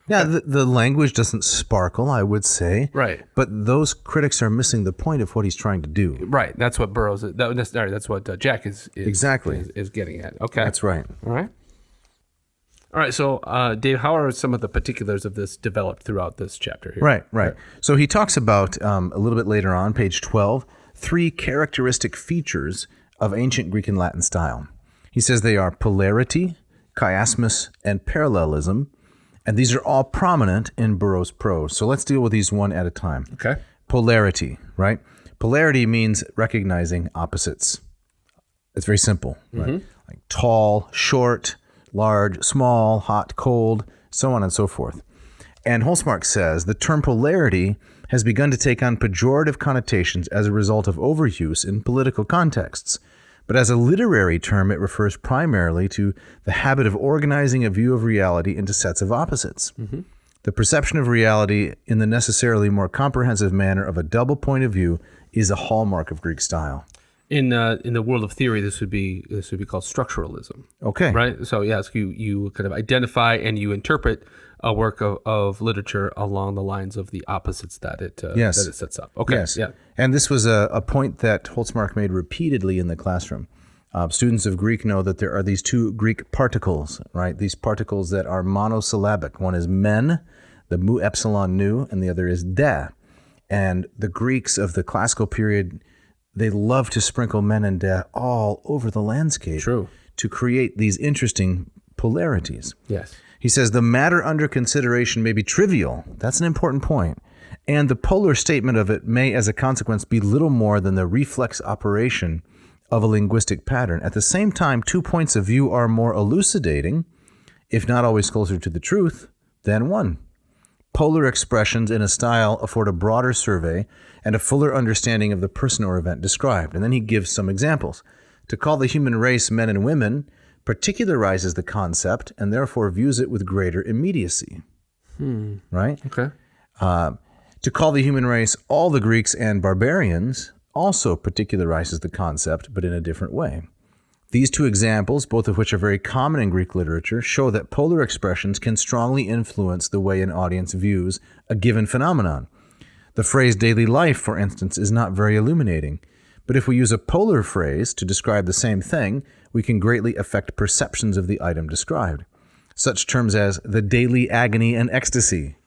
Yeah, the language doesn't sparkle, I would say. Right. But those critics are missing the point of what he's trying to do. Right. That's what Burroughs. That's what Jack is exactly is getting at. Okay. That's right. All right. All right. So, Dave, how are some of the particulars of this developed throughout this chapter here? Right. So he talks about a little bit later on, page 12, 3 characteristic features of ancient Greek and Latin style. He says they are polarity, chiasmus, and parallelism. And these are all prominent in Burroughs' prose. So let's deal with these one at a time. Okay. Polarity, right? Polarity means recognizing opposites. It's very simple, right? Like tall, short, large, small, hot, cold, so on and so forth. And Holtsmark says the term polarity has begun to take on pejorative connotations as a result of overuse in political contexts. But as a literary term, it refers primarily to the habit of organizing a view of reality into sets of opposites. Mm-hmm. The perception of reality in the necessarily more comprehensive manner of a double point of view is a hallmark of Greek style. In the world of theory, this would be called structuralism. Okay. Right. So yes, you kind of identify and you interpret a work of literature along the lines of the opposites that it sets up. Okay. Yes. Yeah. And this was a point that Holtsmark made repeatedly in the classroom. Students of Greek know that there are these two Greek particles, right? These particles that are monosyllabic. One is men, the mu epsilon nu, and the other is de. And the Greeks of the classical period, they love to sprinkle men and de all over the landscape. True. To create these interesting polarities. Yes. He says the matter under consideration may be trivial. That's an important point. And the polar statement of it may, as a consequence, be little more than the reflex operation of a linguistic pattern. At the same time, 2 points of view are more elucidating, if not always closer to the truth, than one. Polar expressions in a style afford a broader survey and a fuller understanding of the person or event described. And then he gives some examples. To call the human race men and women particularizes the concept and therefore views it with greater immediacy. Right? Okay. To call the human race all the Greeks and barbarians also particularizes the concept, but in a different way. These two examples, both of which are very common in Greek literature, show that polar expressions can strongly influence the way an audience views a given phenomenon. The phrase daily life, for instance, is not very illuminating. But if we use a polar phrase to describe the same thing, we can greatly affect perceptions of the item described. Such terms as the daily agony and ecstasy,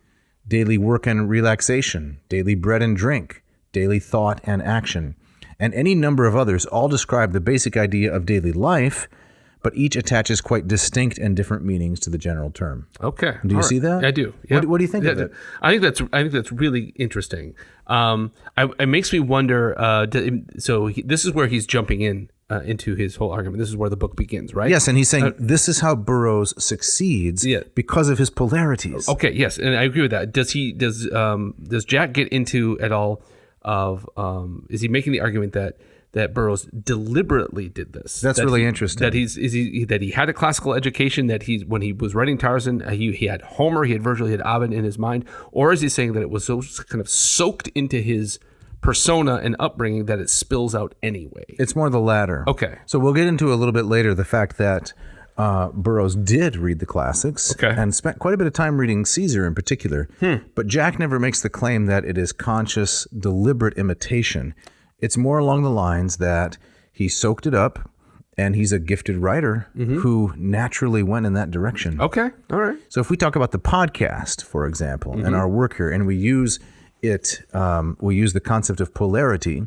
daily work and relaxation, daily bread and drink, daily thought and action, and any number of others all describe the basic idea of daily life, but each attaches quite distinct and different meanings to the general term. Okay. Do you see that? I do. Yeah. What do you think of it? I think that's really interesting. It makes me wonder. This is where he's jumping into his whole argument. This is where the book begins, right? Yes, and he's saying this is how Burroughs succeeds because of his polarities. Okay. Yes, and I agree with that. Does Jack get into at all of? Is he making the argument that Burroughs deliberately did this? That's really interesting. That he had a classical education. That when he was writing Tarzan, he had Homer, he had Virgil, he had Ovid in his mind, or is he saying that it was so kind of soaked into his persona and upbringing that it spills out anyway? It's more the latter. Okay. So we'll get into a little bit later the fact that Burroughs did read the classics and spent quite a bit of time reading Caesar in particular. But Jack never makes the claim that it is conscious, deliberate imitation. It's more along the lines that he soaked it up, and he's a gifted writer who naturally went in that direction. Okay, all right. So if we talk about the podcast, for example, and our work here, and we use it, we use the concept of polarity,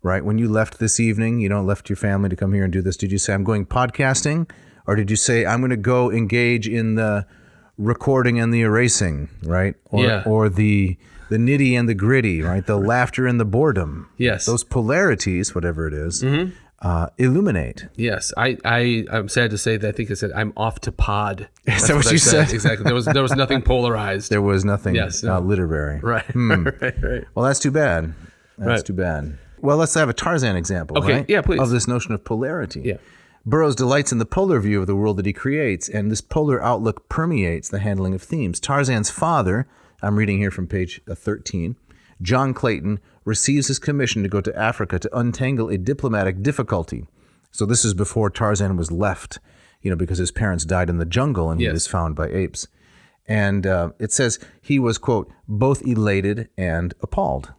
right? When you left this evening, left your family to come here and do this, did you say, I'm going podcasting? Or did you say, I'm going to go engage in the recording and the erasing, right? Or the nitty and the gritty, right? The laughter and the boredom. Yes. Those polarities, whatever it is, illuminate. Yes. I'm sad to say that I think I said, I'm off to pod. Is that what you said? Exactly. There was nothing polarized. There was nothing literary. Right. Right. Well, that's too bad. That's too bad. Well, let's have a Tarzan example, right? Yeah, please. Of this notion of polarity. Yeah. Burroughs delights in the polar view of the world that he creates, and this polar outlook permeates the handling of themes. Tarzan's father, I'm reading here from page 13, John Clayton, receives his commission to go to Africa to untangle a diplomatic difficulty. So this is before Tarzan was left, because his parents died in the jungle and he was found by apes. And it says he was, quote, both elated and appalled.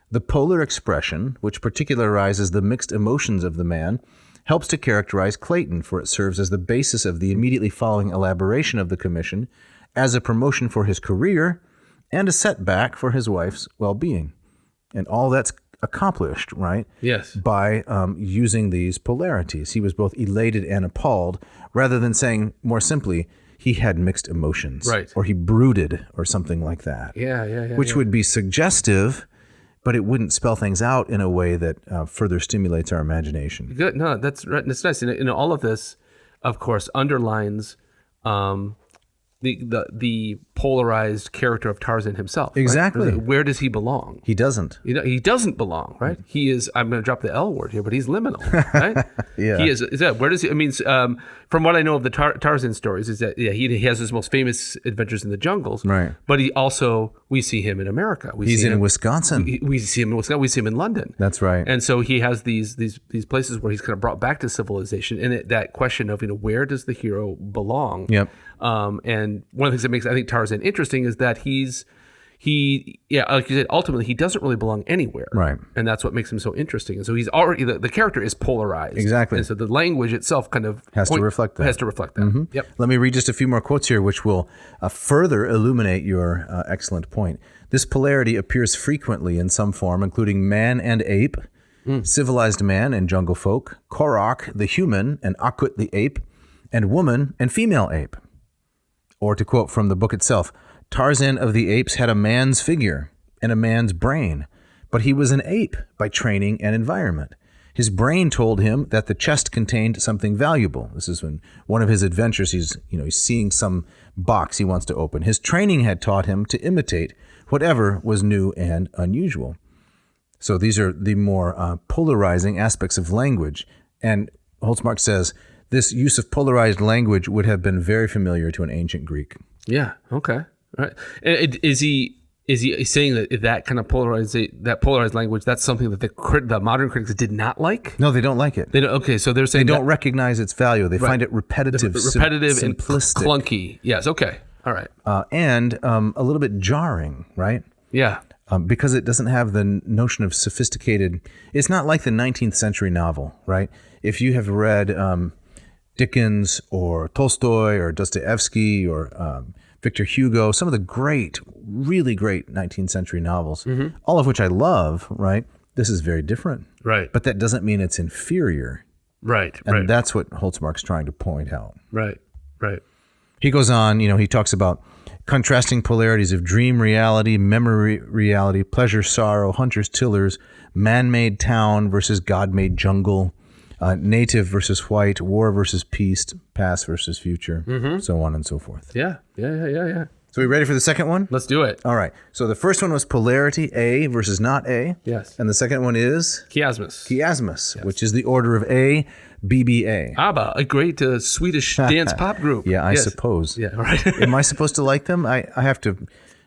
The polar expression, which particularizes the mixed emotions of the man, helps to characterize Clayton, for it serves as the basis of the immediately following elaboration of the commission as a promotion for his career and a setback for his wife's well-being. And all that's accomplished, right? Yes. By using these polarities. He was both elated and appalled, rather than saying more simply, he had mixed emotions. Right. Or he brooded, or something like that. Yeah. Which would be suggestive, but it wouldn't spell things out in a way that further stimulates our imagination. Good. No, that's right. That's nice. And all of this, of course, underlines the polarized character of Tarzan himself. Exactly. Right? Where does he belong? He doesn't. He doesn't belong, right? He is. I'm going to drop the L word here, but he's liminal, right? Yeah. He is. Is that where does he? I mean, from what I know of the Tarzan stories, is that he has his most famous adventures in the jungles, right? But we see him in America. He's in Wisconsin. We see him in Wisconsin. We see him in London. That's right. And so he has these places where he's kind of brought back to civilization, and that question of where does the hero belong? Yep. And one of the things that makes, I think, Tarzan interesting is that like you said, ultimately he doesn't really belong anywhere. Right. And that's what makes him so interesting. And so he's already, the character is polarized. Exactly. And so the language itself kind of has to reflect that. Mm-hmm. Yep. Let me read just a few more quotes here, which will further illuminate your excellent point. This polarity appears frequently in some form, including man and ape, civilized man and jungle folk, Korok the human and Akut the ape, and woman and female ape. Or to quote from the book itself, Tarzan of the apes had a man's figure and a man's brain, but he was an ape by training and environment. His brain told him that the chest contained something valuable. This is when one of his adventures, he's seeing some box he wants to open. His training had taught him to imitate whatever was new and unusual. So these are the more polarizing aspects of language. And Holtsmark says this use of polarized language would have been very familiar to an ancient Greek. Yeah. Okay. Right. Is he saying that kind of polarized language, that's something that the modern critics did not like? No, they don't like it. They don't. Okay, so they're saying they don't recognize its value. They find it repetitive, and simplistic, clunky. Yes. Okay. All right. And a little bit jarring, right? Yeah. Because it doesn't have the notion of sophisticated. It's not like the 19th century novel, right? If you have read Dickens or Tolstoy or Dostoevsky or Victor Hugo, some of the really great 19th century novels, all of which I love, right? This is very different. Right. But that doesn't mean it's inferior. Right. And that's what Holtzmark's trying to point out. Right. Right. He goes on, he talks about contrasting polarities of dream reality, memory reality, pleasure, sorrow, hunters, tillers, man-made town versus God-made jungle, native versus white, war versus peace, past versus future, so on and so forth. Yeah. So we ready for the second one? Let's do it. All right. So the first one was polarity, A versus not A. Yes. And the second one is? Chiasmus. Chiasmus, which is the order of A, BBA. ABBA, a great Swedish dance pop group. Yeah, I suppose. Yeah, right. Am I supposed to like them? I have to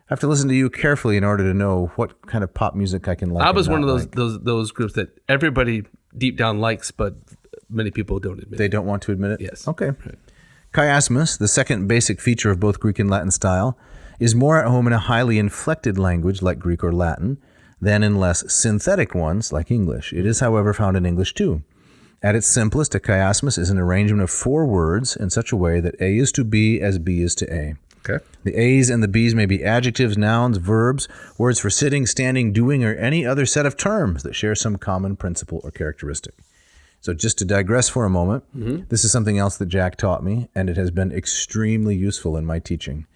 listen to you carefully in order to know what kind of pop music I can like. ABBA's one of those groups that everybody deep down likes, but many people don't admit. They don't want to admit it? Yes. Okay. Right. Chiasmus, the second basic feature of both Greek and Latin style, is more at home in a highly inflected language like Greek or Latin than in less synthetic ones like English. It is, however, found in English too. At its simplest, a chiasmus is an arrangement of 4 words in such a way that A is to B as B is to A. Okay. The A's and the B's may be adjectives, nouns, verbs, words for sitting, standing, doing, or any other set of terms that share some common principle or characteristic. So just to digress for a moment, this is something else that Jack taught me, and it has been extremely useful in my teaching.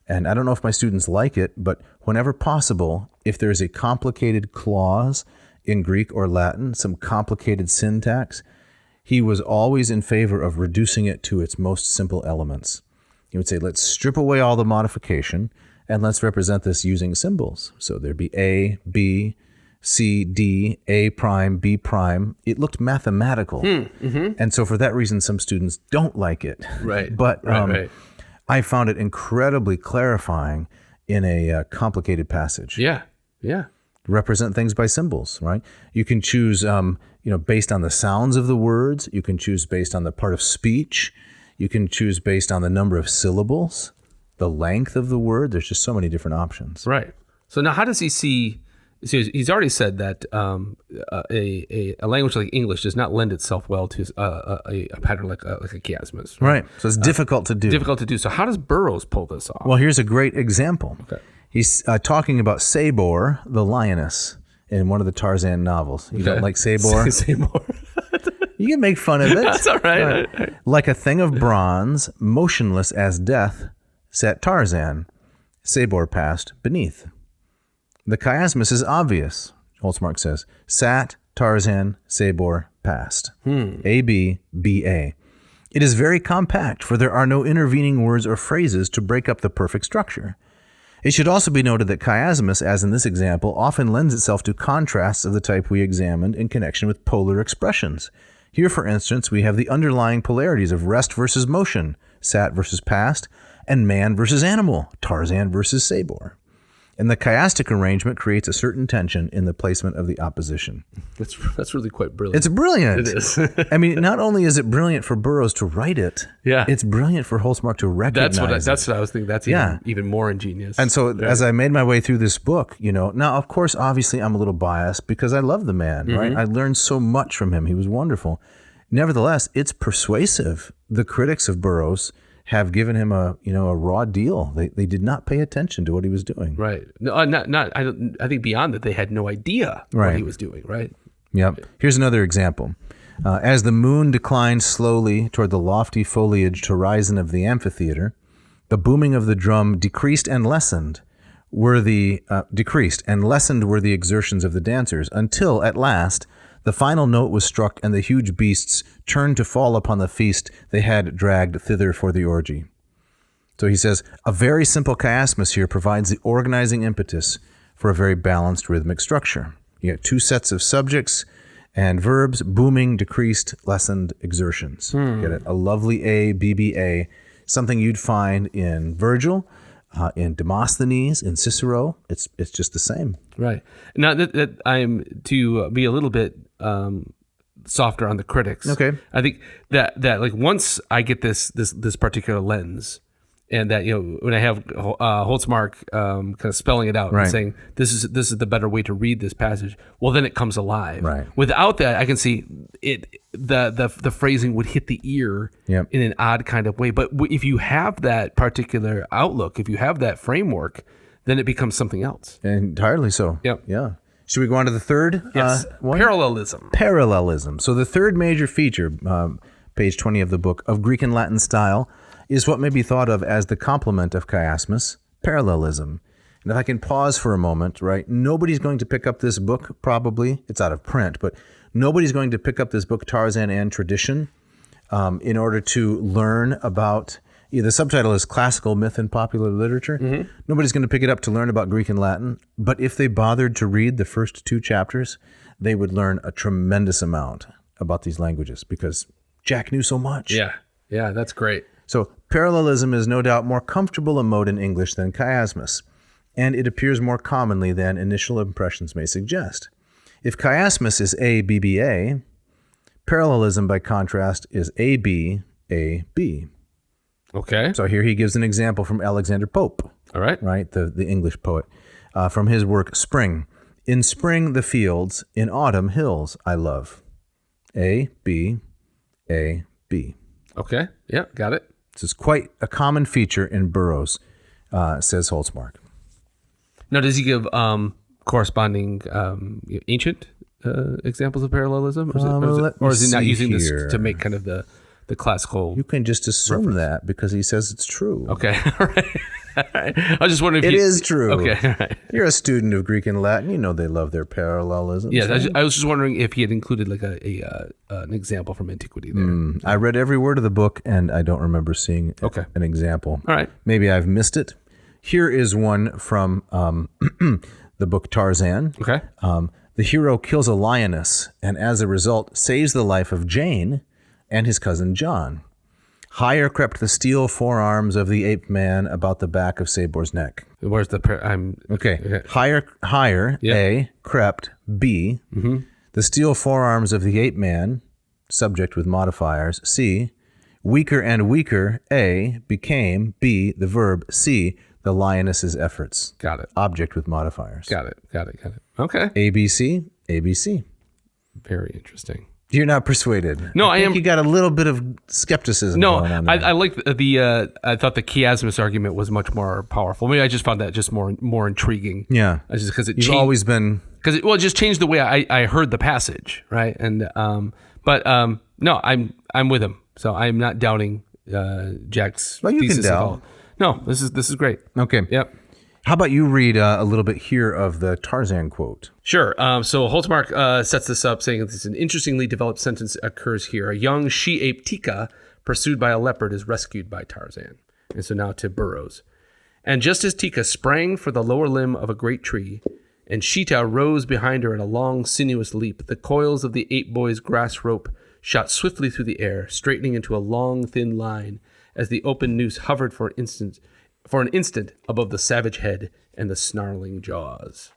And I don't know if my students like it, but whenever possible, if there's a complicated clause in Greek or Latin, some complicated syntax, he was always in favor of reducing it to its most simple elements. He would say, let's strip away all the modification, and let's represent this using symbols. So there'd be A, B, C, D, A prime, B prime. It looked mathematical. And so for that reason, some students don't like it. Right. But right. I found it incredibly clarifying in a complicated passage. Yeah. Represent things by symbols, right? You can choose, based on the sounds of the words. You can choose based on the part of speech. You can choose based on the number of syllables, the length of the word. There's just so many different options. Right. So now how does he see... So he's already said that a language like English does not lend itself well to a pattern like a chiasmus. Right. So it's difficult to do. Difficult to do. So how does Burroughs pull this off? Well, here's a great example. Okay. He's talking about Sabor, the lioness, in one of the Tarzan novels. You don't like Sabor? Sabor. You can make fun of it. That's all right. Like a thing of bronze, motionless as death, sat Tarzan. Sabor passed beneath. The chiasmus is obvious, Holtsmark says. Sat, Tarzan, Sabor, passed. A, B, B, A. It is very compact, for there are no intervening words or phrases to break up the perfect structure. It should also be noted that chiasmus, as in this example, often lends itself to contrasts of the type we examined in connection with polar expressions. Here, for instance, we have the underlying polarities of rest versus motion, sat versus passed, and man versus animal, Tarzan versus Sabor. And the chiastic arrangement creates a certain tension in the placement of the opposition. That's really quite brilliant. It's brilliant. It is. I mean, not only is it brilliant for Burroughs to write it, Yeah. it's brilliant for Holtsmark to recognize That's what I was thinking. That's even more ingenious. And so as I made my way through this book, now, of course, obviously I'm a little biased because I love the man, right? I learned so much from him. He was wonderful. Nevertheless, it's persuasive. The critics of Burroughs have given him a raw deal. They did not pay attention to what he was doing. Right. No, I think beyond that, they had no idea what he was doing, right? Yep. Here's another example. As the moon declined slowly toward the lofty foliaged horizon of the amphitheater, the booming of the drum decreased and lessened were the exertions of the dancers, until at last the final note was struck and the huge beasts turned to fall upon the feast they had dragged thither for the orgy. So he says, a very simple chiasmus here provides the organizing impetus for a very balanced rhythmic structure. You got two sets of subjects and verbs, booming, decreased, lessened, exertions. Get it? A lovely A, BBA, something you'd find in Virgil, in Demosthenes, in Cicero. It's just the same. Right. Now that I'm to be a little bit softer on the critics. Okay. I think that like once I get this particular lens, and that when I have Holtsmark kind of spelling it out Right. and saying this is the better way to read this passage, well then it comes alive. Right. Without that, I can see it. The phrasing would hit the ear Yep. in an odd kind of way. But if you have that particular outlook, if you have that framework, then it becomes something else. Entirely so. Yep. Yeah. Should we go on to the third one? Parallelism. Parallelism. So the third major feature, page 20 of the book, of Greek and Latin style is what may be thought of as the complement of chiasmus, parallelism. And if I can pause for a moment, right? Nobody's going to pick up this book, probably. It's out of print, but nobody's going to pick up this book, Tarzan and Tradition, in order to learn about, the subtitle is Classical Myth and Popular Literature. Nobody's going to pick it up to learn about Greek and Latin, but if they bothered to read the first two chapters, they would learn a tremendous amount about these languages because Jack knew so much. Yeah, that's great. So parallelism is no doubt more comfortable a mode in English than chiasmus, and it appears more commonly than initial impressions may suggest. If chiasmus is A, B, B, A, parallelism, by contrast, is A, B, A, B. Okay. So here he gives an example from Alexander Pope, All right. right, the English poet, from his work Spring. In spring, the fields, in autumn, hills I love. A, B, A, B. Okay. Yeah, got it. This is quite a common feature in Burroughs, says Holtsmark. Now, does he give corresponding ancient examples of parallelism, or is he not using this to make kind of the classical? You can just assume that because he says it's true. Okay, all right. I was just wondering if It is true. Okay, all right. You're a student of Greek and Latin. You know they love their parallelisms. Yes, right? I was just wondering if he had included like an example from antiquity there. I read every word of the book, and I don't remember seeing an example. All right. Maybe I've missed it. Here is one from the book Tarzan. Okay. The hero kills a lioness, and as a result, saves the life of Jane and his cousin John. Higher crept the steel forearms of the ape man about the back of Sabor's neck. Where's the Okay. Higher, Yeah. A, crept, B. The steel forearms of the ape man, subject with modifiers, C. Weaker and weaker, A, became, B, the verb, C, the lioness's efforts. Got it. Object with modifiers. Got it. Okay. ABC, ABC. Very interesting. You're not persuaded. No, I think am. You got a little bit of skepticism going on there. I like I thought the chiasmus argument was much more powerful. Maybe I just found that just more intriguing. Yeah. Just because it You've changed, always been... because it just changed the way I heard the passage, right? And no, I'm with him. So I'm not doubting Jack's Well, you thesis can at doubt. all. No, this is great. Okay. Yep. How about you read a little bit here of the Tarzan quote? Sure. So Holtsmark sets this up, saying that an interestingly developed sentence occurs here. A young she-ape Tika, pursued by a leopard, is rescued by Tarzan. And so now to Burroughs. And just as Tika sprang for the lower limb of a great tree, and Sheeta rose behind her in a long, sinuous leap, the coils of the ape boy's grass rope shot swiftly through the air, straightening into a long, thin line as the open noose hovered for an instant for an instant above the savage head and the snarling jaws.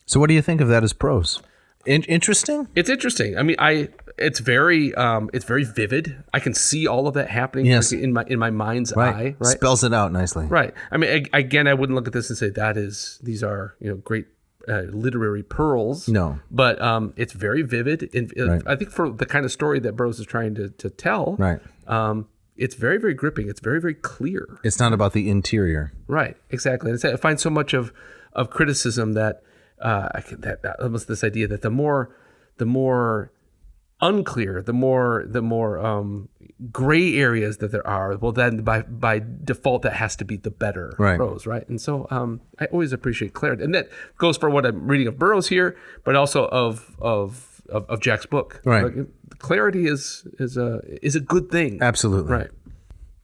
So what do you think of that as prose? Interesting? It's interesting. I mean, it's very vivid. I can see all of that happening in my mind's eye. Right, spells it out nicely. Right. I mean, again, I wouldn't look at this and say these are great literary pearls. No, but it's very vivid. And I think for the kind of story that Burroughs is trying to tell. Right. It's very, very gripping. It's very, very clear. It's not about the interior. Right. Exactly. And I find so much of criticism that. That almost this idea that the more unclear, the more gray areas that there are, well, then by default that has to be the better prose, right? And so I always appreciate clarity, and that goes for what I'm reading of Burroughs here, but also of Jack's book. Right, like, clarity is a good thing. Absolutely, right.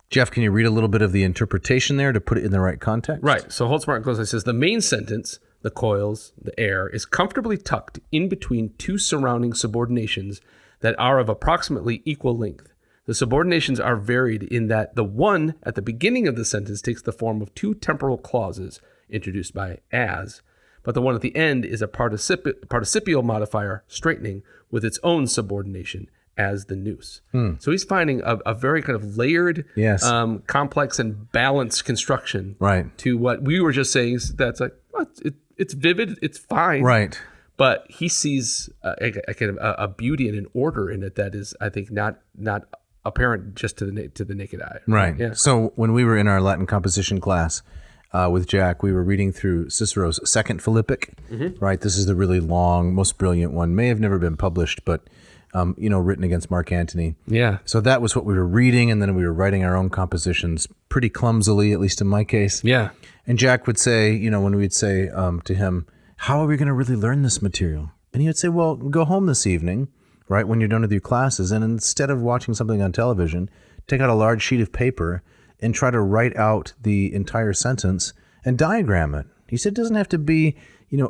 Jeff, can you read a little bit of the interpretation there to put it in the right context? Right. So Holtsmark goes and says the main sentence. The coils, the air, is comfortably tucked in between two surrounding subordinations that are of approximately equal length. The subordinations are varied in that the one at the beginning of the sentence takes the form of two temporal clauses introduced by as, but the one at the end is a participial modifier straightening with its own subordination as the noose. So he's finding a very kind of layered, complex and balanced construction to what we were just saying. That's like, well, it's vivid, it's fine. Right. But he sees a kind of a beauty and an order in it that is, I think, not apparent just to the naked eye. Right. Yeah. So when we were in our Latin composition class with Jack, we were reading through Cicero's Second Philippic. Right. This is the really long, most brilliant one. May have never been published, but written against Mark Antony. Yeah. So that was what we were reading, and then we were writing our own compositions pretty clumsily, at least in my case. Yeah. And Jack would say, when we'd say to him, how are we going to really learn this material? And he would say, well, go home this evening, right, when you're done with your classes, and instead of watching something on television, take out a large sheet of paper and try to write out the entire sentence and diagram it. He said it doesn't have to be,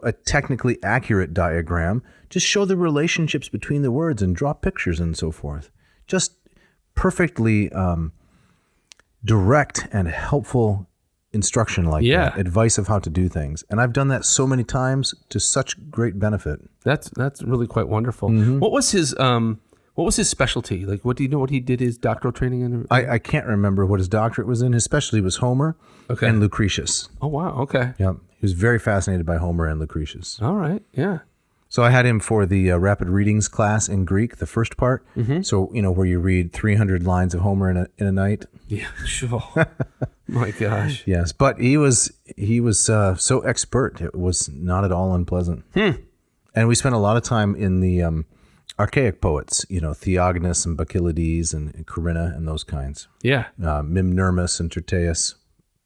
a technically accurate diagram. Just show the relationships between the words and draw pictures and so forth. Just perfectly direct and helpful instruction like that, advice of how to do things. And I've done that so many times to such great benefit. That's really quite wonderful. What was his specialty? Like, what do you know what he did his doctoral training in? I can't remember what his doctorate was in. His specialty was Homer and Lucretius. Oh, wow. Okay. Yeah. He was very fascinated by Homer and Lucretius. All right. Yeah. So I had him for the rapid readings class in Greek, the first part. So, where you read 300 lines of Homer in a night. Yeah, sure. My gosh. Yes, but he was so expert. It was not at all unpleasant. And we spent a lot of time in the archaic poets, Theognis and Bacchylides and Corinna and those kinds. Yeah. Mimnermus and Tyrtaeus.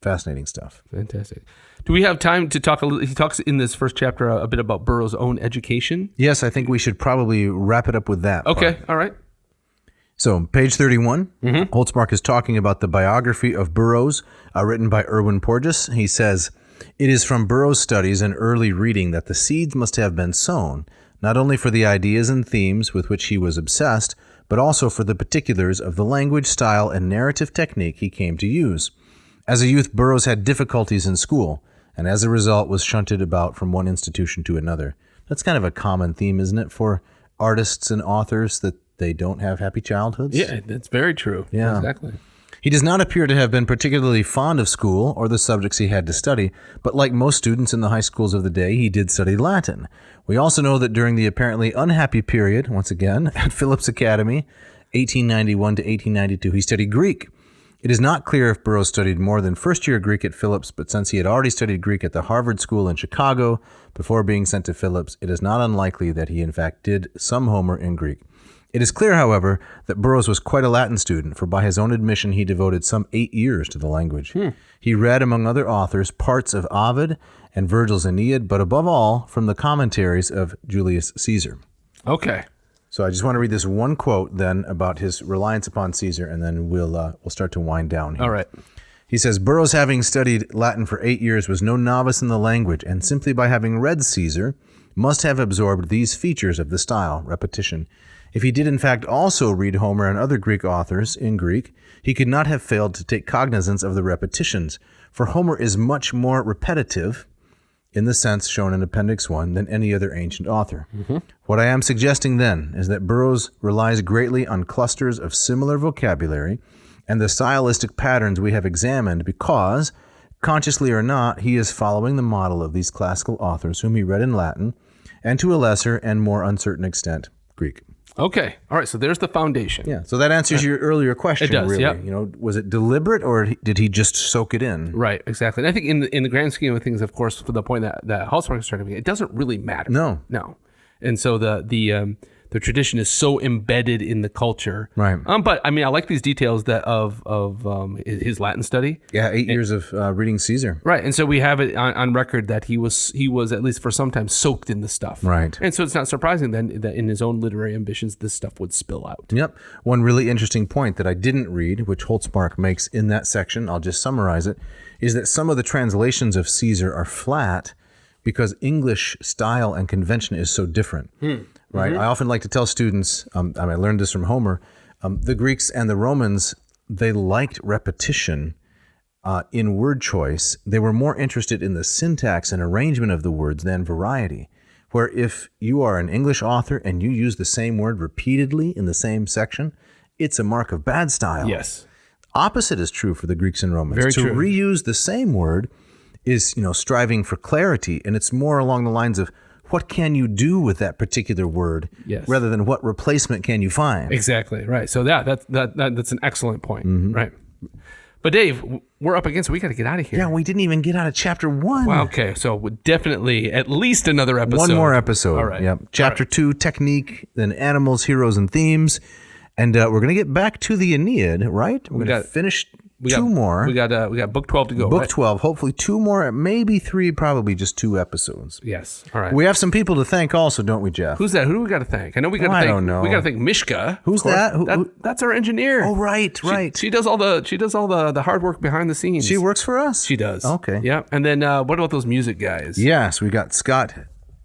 Fascinating stuff. Fantastic. Do we have time to talk a little? He talks in this first chapter a bit about Burroughs' own education. Yes, I think we should probably wrap it up with that. Okay, all right. So, page 31, Holtsmark is talking about the biography of Burroughs, written by Erwin Porges. He says, it is from Burroughs' studies and early reading that the seeds must have been sown, not only for the ideas and themes with which he was obsessed, but also for the particulars of the language, style, and narrative technique he came to use. As a youth, Burroughs had difficulties in school, and as a result was shunted about from one institution to another. That's kind of a common theme, isn't it, for artists and authors, that they don't have happy childhoods? Yeah, that's very true. Yeah. Exactly. He does not appear to have been particularly fond of school or the subjects he had to study, but like most students in the high schools of the day, he did study Latin. We also know that during the apparently unhappy period, once again, at Phillips Academy, 1891 to 1892, he studied Greek. It is not clear if Burroughs studied more than first-year Greek at Phillips, but since he had already studied Greek at the Harvard School in Chicago before being sent to Phillips, it is not unlikely that he in fact did some Homer in Greek. It is clear, however, that Burroughs was quite a Latin student, for by his own admission he devoted some 8 years to the language. He read, among other authors, parts of Ovid and Virgil's Aeneid, but above all, from the commentaries of Julius Caesar. Okay. So I just want to read this one quote then about his reliance upon Caesar, and then we'll start to wind down here. All right. He says, Burroughs, having studied Latin for 8 years, was no novice in the language, and simply by having read Caesar, must have absorbed these features of the style, repetition, If he did in fact also read Homer and other Greek authors in Greek, he could not have failed to take cognizance of the repetitions, for Homer is much more repetitive in the sense shown in Appendix 1 than any other ancient author. What I am suggesting then is that Burroughs relies greatly on clusters of similar vocabulary and the stylistic patterns we have examined because, consciously or not, he is following the model of these classical authors whom he read in Latin, and to a lesser and more uncertain extent, Greek. Okay. All right. So there's the foundation. Yeah. So that answers your earlier question. It does, really. yep. You know, was it deliberate or did he just soak it in? Right. Exactly. And I think in the grand scheme of things, of course, for the point that Holtsmark is trying to make, it doesn't really matter. No. And so the tradition is so embedded in the culture. Right. But I mean, I like these details that of his Latin study. Yeah, 8 years of reading Caesar. Right. And so we have it on record that he was at least for some time soaked in the stuff. Right. And so it's not surprising then that in his own literary ambitions, this stuff would spill out. Yep. One really interesting point that I didn't read, which Holtsmark makes in that section, I'll just summarize it, is that some of the translations of Caesar are flat because English style and convention is so different. Right. I often like to tell students, I learned this from Homer, the Greeks and the Romans, they liked repetition in word choice. They were more interested in the syntax and arrangement of the words than variety. Where if you are an English author and you use the same word repeatedly in the same section, it's a mark of bad style. Yes. Opposite is true for the Greeks and Romans. Very to true. reuse the same word is, striving for clarity, and it's more along the lines of what can you do with that particular word, Yes. rather than what replacement can you find. Exactly. Right. So that's an excellent point. Right. But Dave, we're up against it. We got to get out of here. Yeah, we didn't even get out of chapter 1. Well, okay. So definitely at least another episode. One more episode. All right. Yep. Chapter 2, technique, then animals, heroes, and themes. And we're going to get back to the Aeneid, right? We're going to finish two more. We got book 12 to go. Book right? 12, hopefully 2 more, maybe 3, probably just 2 episodes. Yes. All right. We have some people to thank also, don't we, Jeff? Who's that? Who do we got to thank? I know we got to I thank. don't know. We got to thank Mishka. Who's of course. that? Who- That's our engineer. Oh, right. She does all the hard work behind the scenes. She works for us? She does. Okay. Yeah. And then what about those music guys? Yes, we got Scott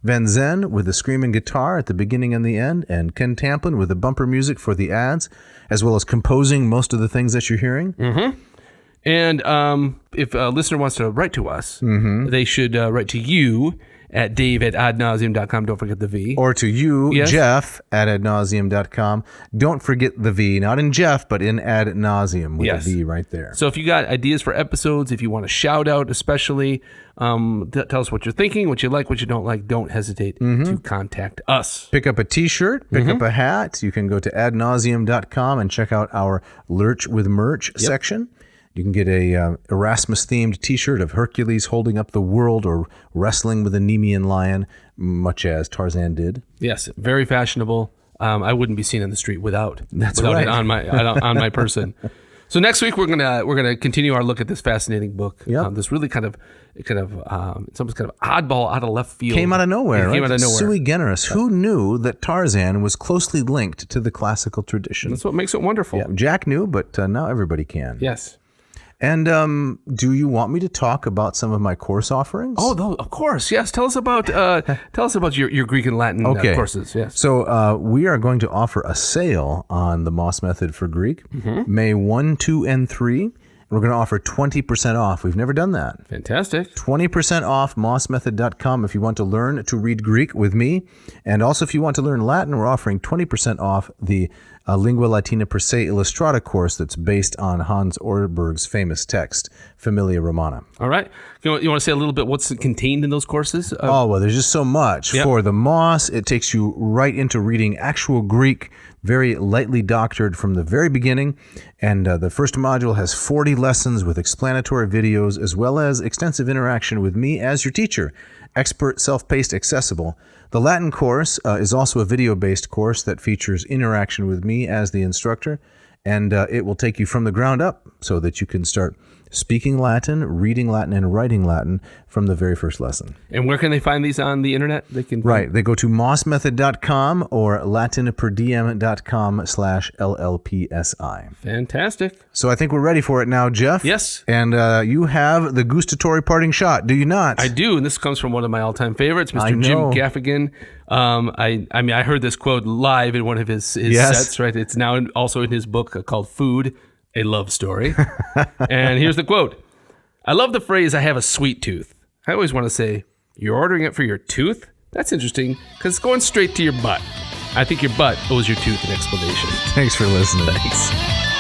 Van Zen with the screaming guitar at the beginning and the end, and Ken Tamplin with the bumper music for the ads, as well as composing most of the things that you're hearing. And if a listener wants to write to us, they should write to you at dave@adnauseam.com. Don't forget the V. Or to you, Yes. Jeff, at adnauseam.com. Don't forget the V, not in Jeff, but in ad nauseum with Yes. the V right there. So if you got ideas for episodes, if you want to shout out especially, tell us what you're thinking, what you like, what you don't like. Don't hesitate to contact us. Pick up a t-shirt, pick up a hat. You can go to adnauseam.com and check out our Lurch with Merch section. You can get a Erasmus-themed t-shirt of Hercules holding up the world or wrestling with a Nemean lion, much as Tarzan did. Yes, very fashionable. I wouldn't be seen in the street without That's it right. on my person. So next week we're gonna continue our look at this fascinating book. Yep. This really kind of it's almost kind of oddball, out of left field. Came out of nowhere, It came right? out of nowhere. Sui generis. Who knew that Tarzan was closely linked to the classical tradition? That's what makes it wonderful. Yeah, Jack knew, but now everybody can. Yes. And do you want me to talk about some of my course offerings? Oh, of course. Yes. Tell us about your Greek and Latin courses. Yes. So we are going to offer a sale on the Moss Method for Greek, May 1, 2, and 3. We're going to offer 20% off. We've never done that. Fantastic. 20% off mossmethod.com if you want to learn to read Greek with me. And also if you want to learn Latin, we're offering 20% off the Lingua Latina Per Se Illustrata course that's based on Hans Orberg's famous text, Familia Romana. All right. You want to say a little bit what's contained in those courses? Oh, well, there's just so much. Yep. For the Moss, it takes you right into reading actual Greek, very lightly doctored from the very beginning. And the first module has 40 lessons with explanatory videos, as well as extensive interaction with me as your teacher. Expert, self-paced, accessible. The Latin course is also a video-based course that features interaction with me as the instructor. And it will take you from the ground up so that you can start speaking Latin, reading Latin, and writing Latin from the very first lesson. And where can they find these on the internet? They can Right. They go to mossmethod.com or latinperdiem.com/LLPSI. Fantastic. So I think we're ready for it now, Jeff. Yes. And you have the gustatory parting shot, do you not? I do, and this comes from one of my all-time favorites, I Mr. Jim know. Gaffigan. I heard this quote live in one of his Yes. sets. Right, it's now also in his book called "Food: A Love Story." And here's the quote: "I love the phrase, 'I have a sweet tooth.' I always want to say, you're ordering it for your tooth? That's interesting, because it's going straight to your butt. I think your butt owes your tooth an explanation." Thanks for listening. Thanks.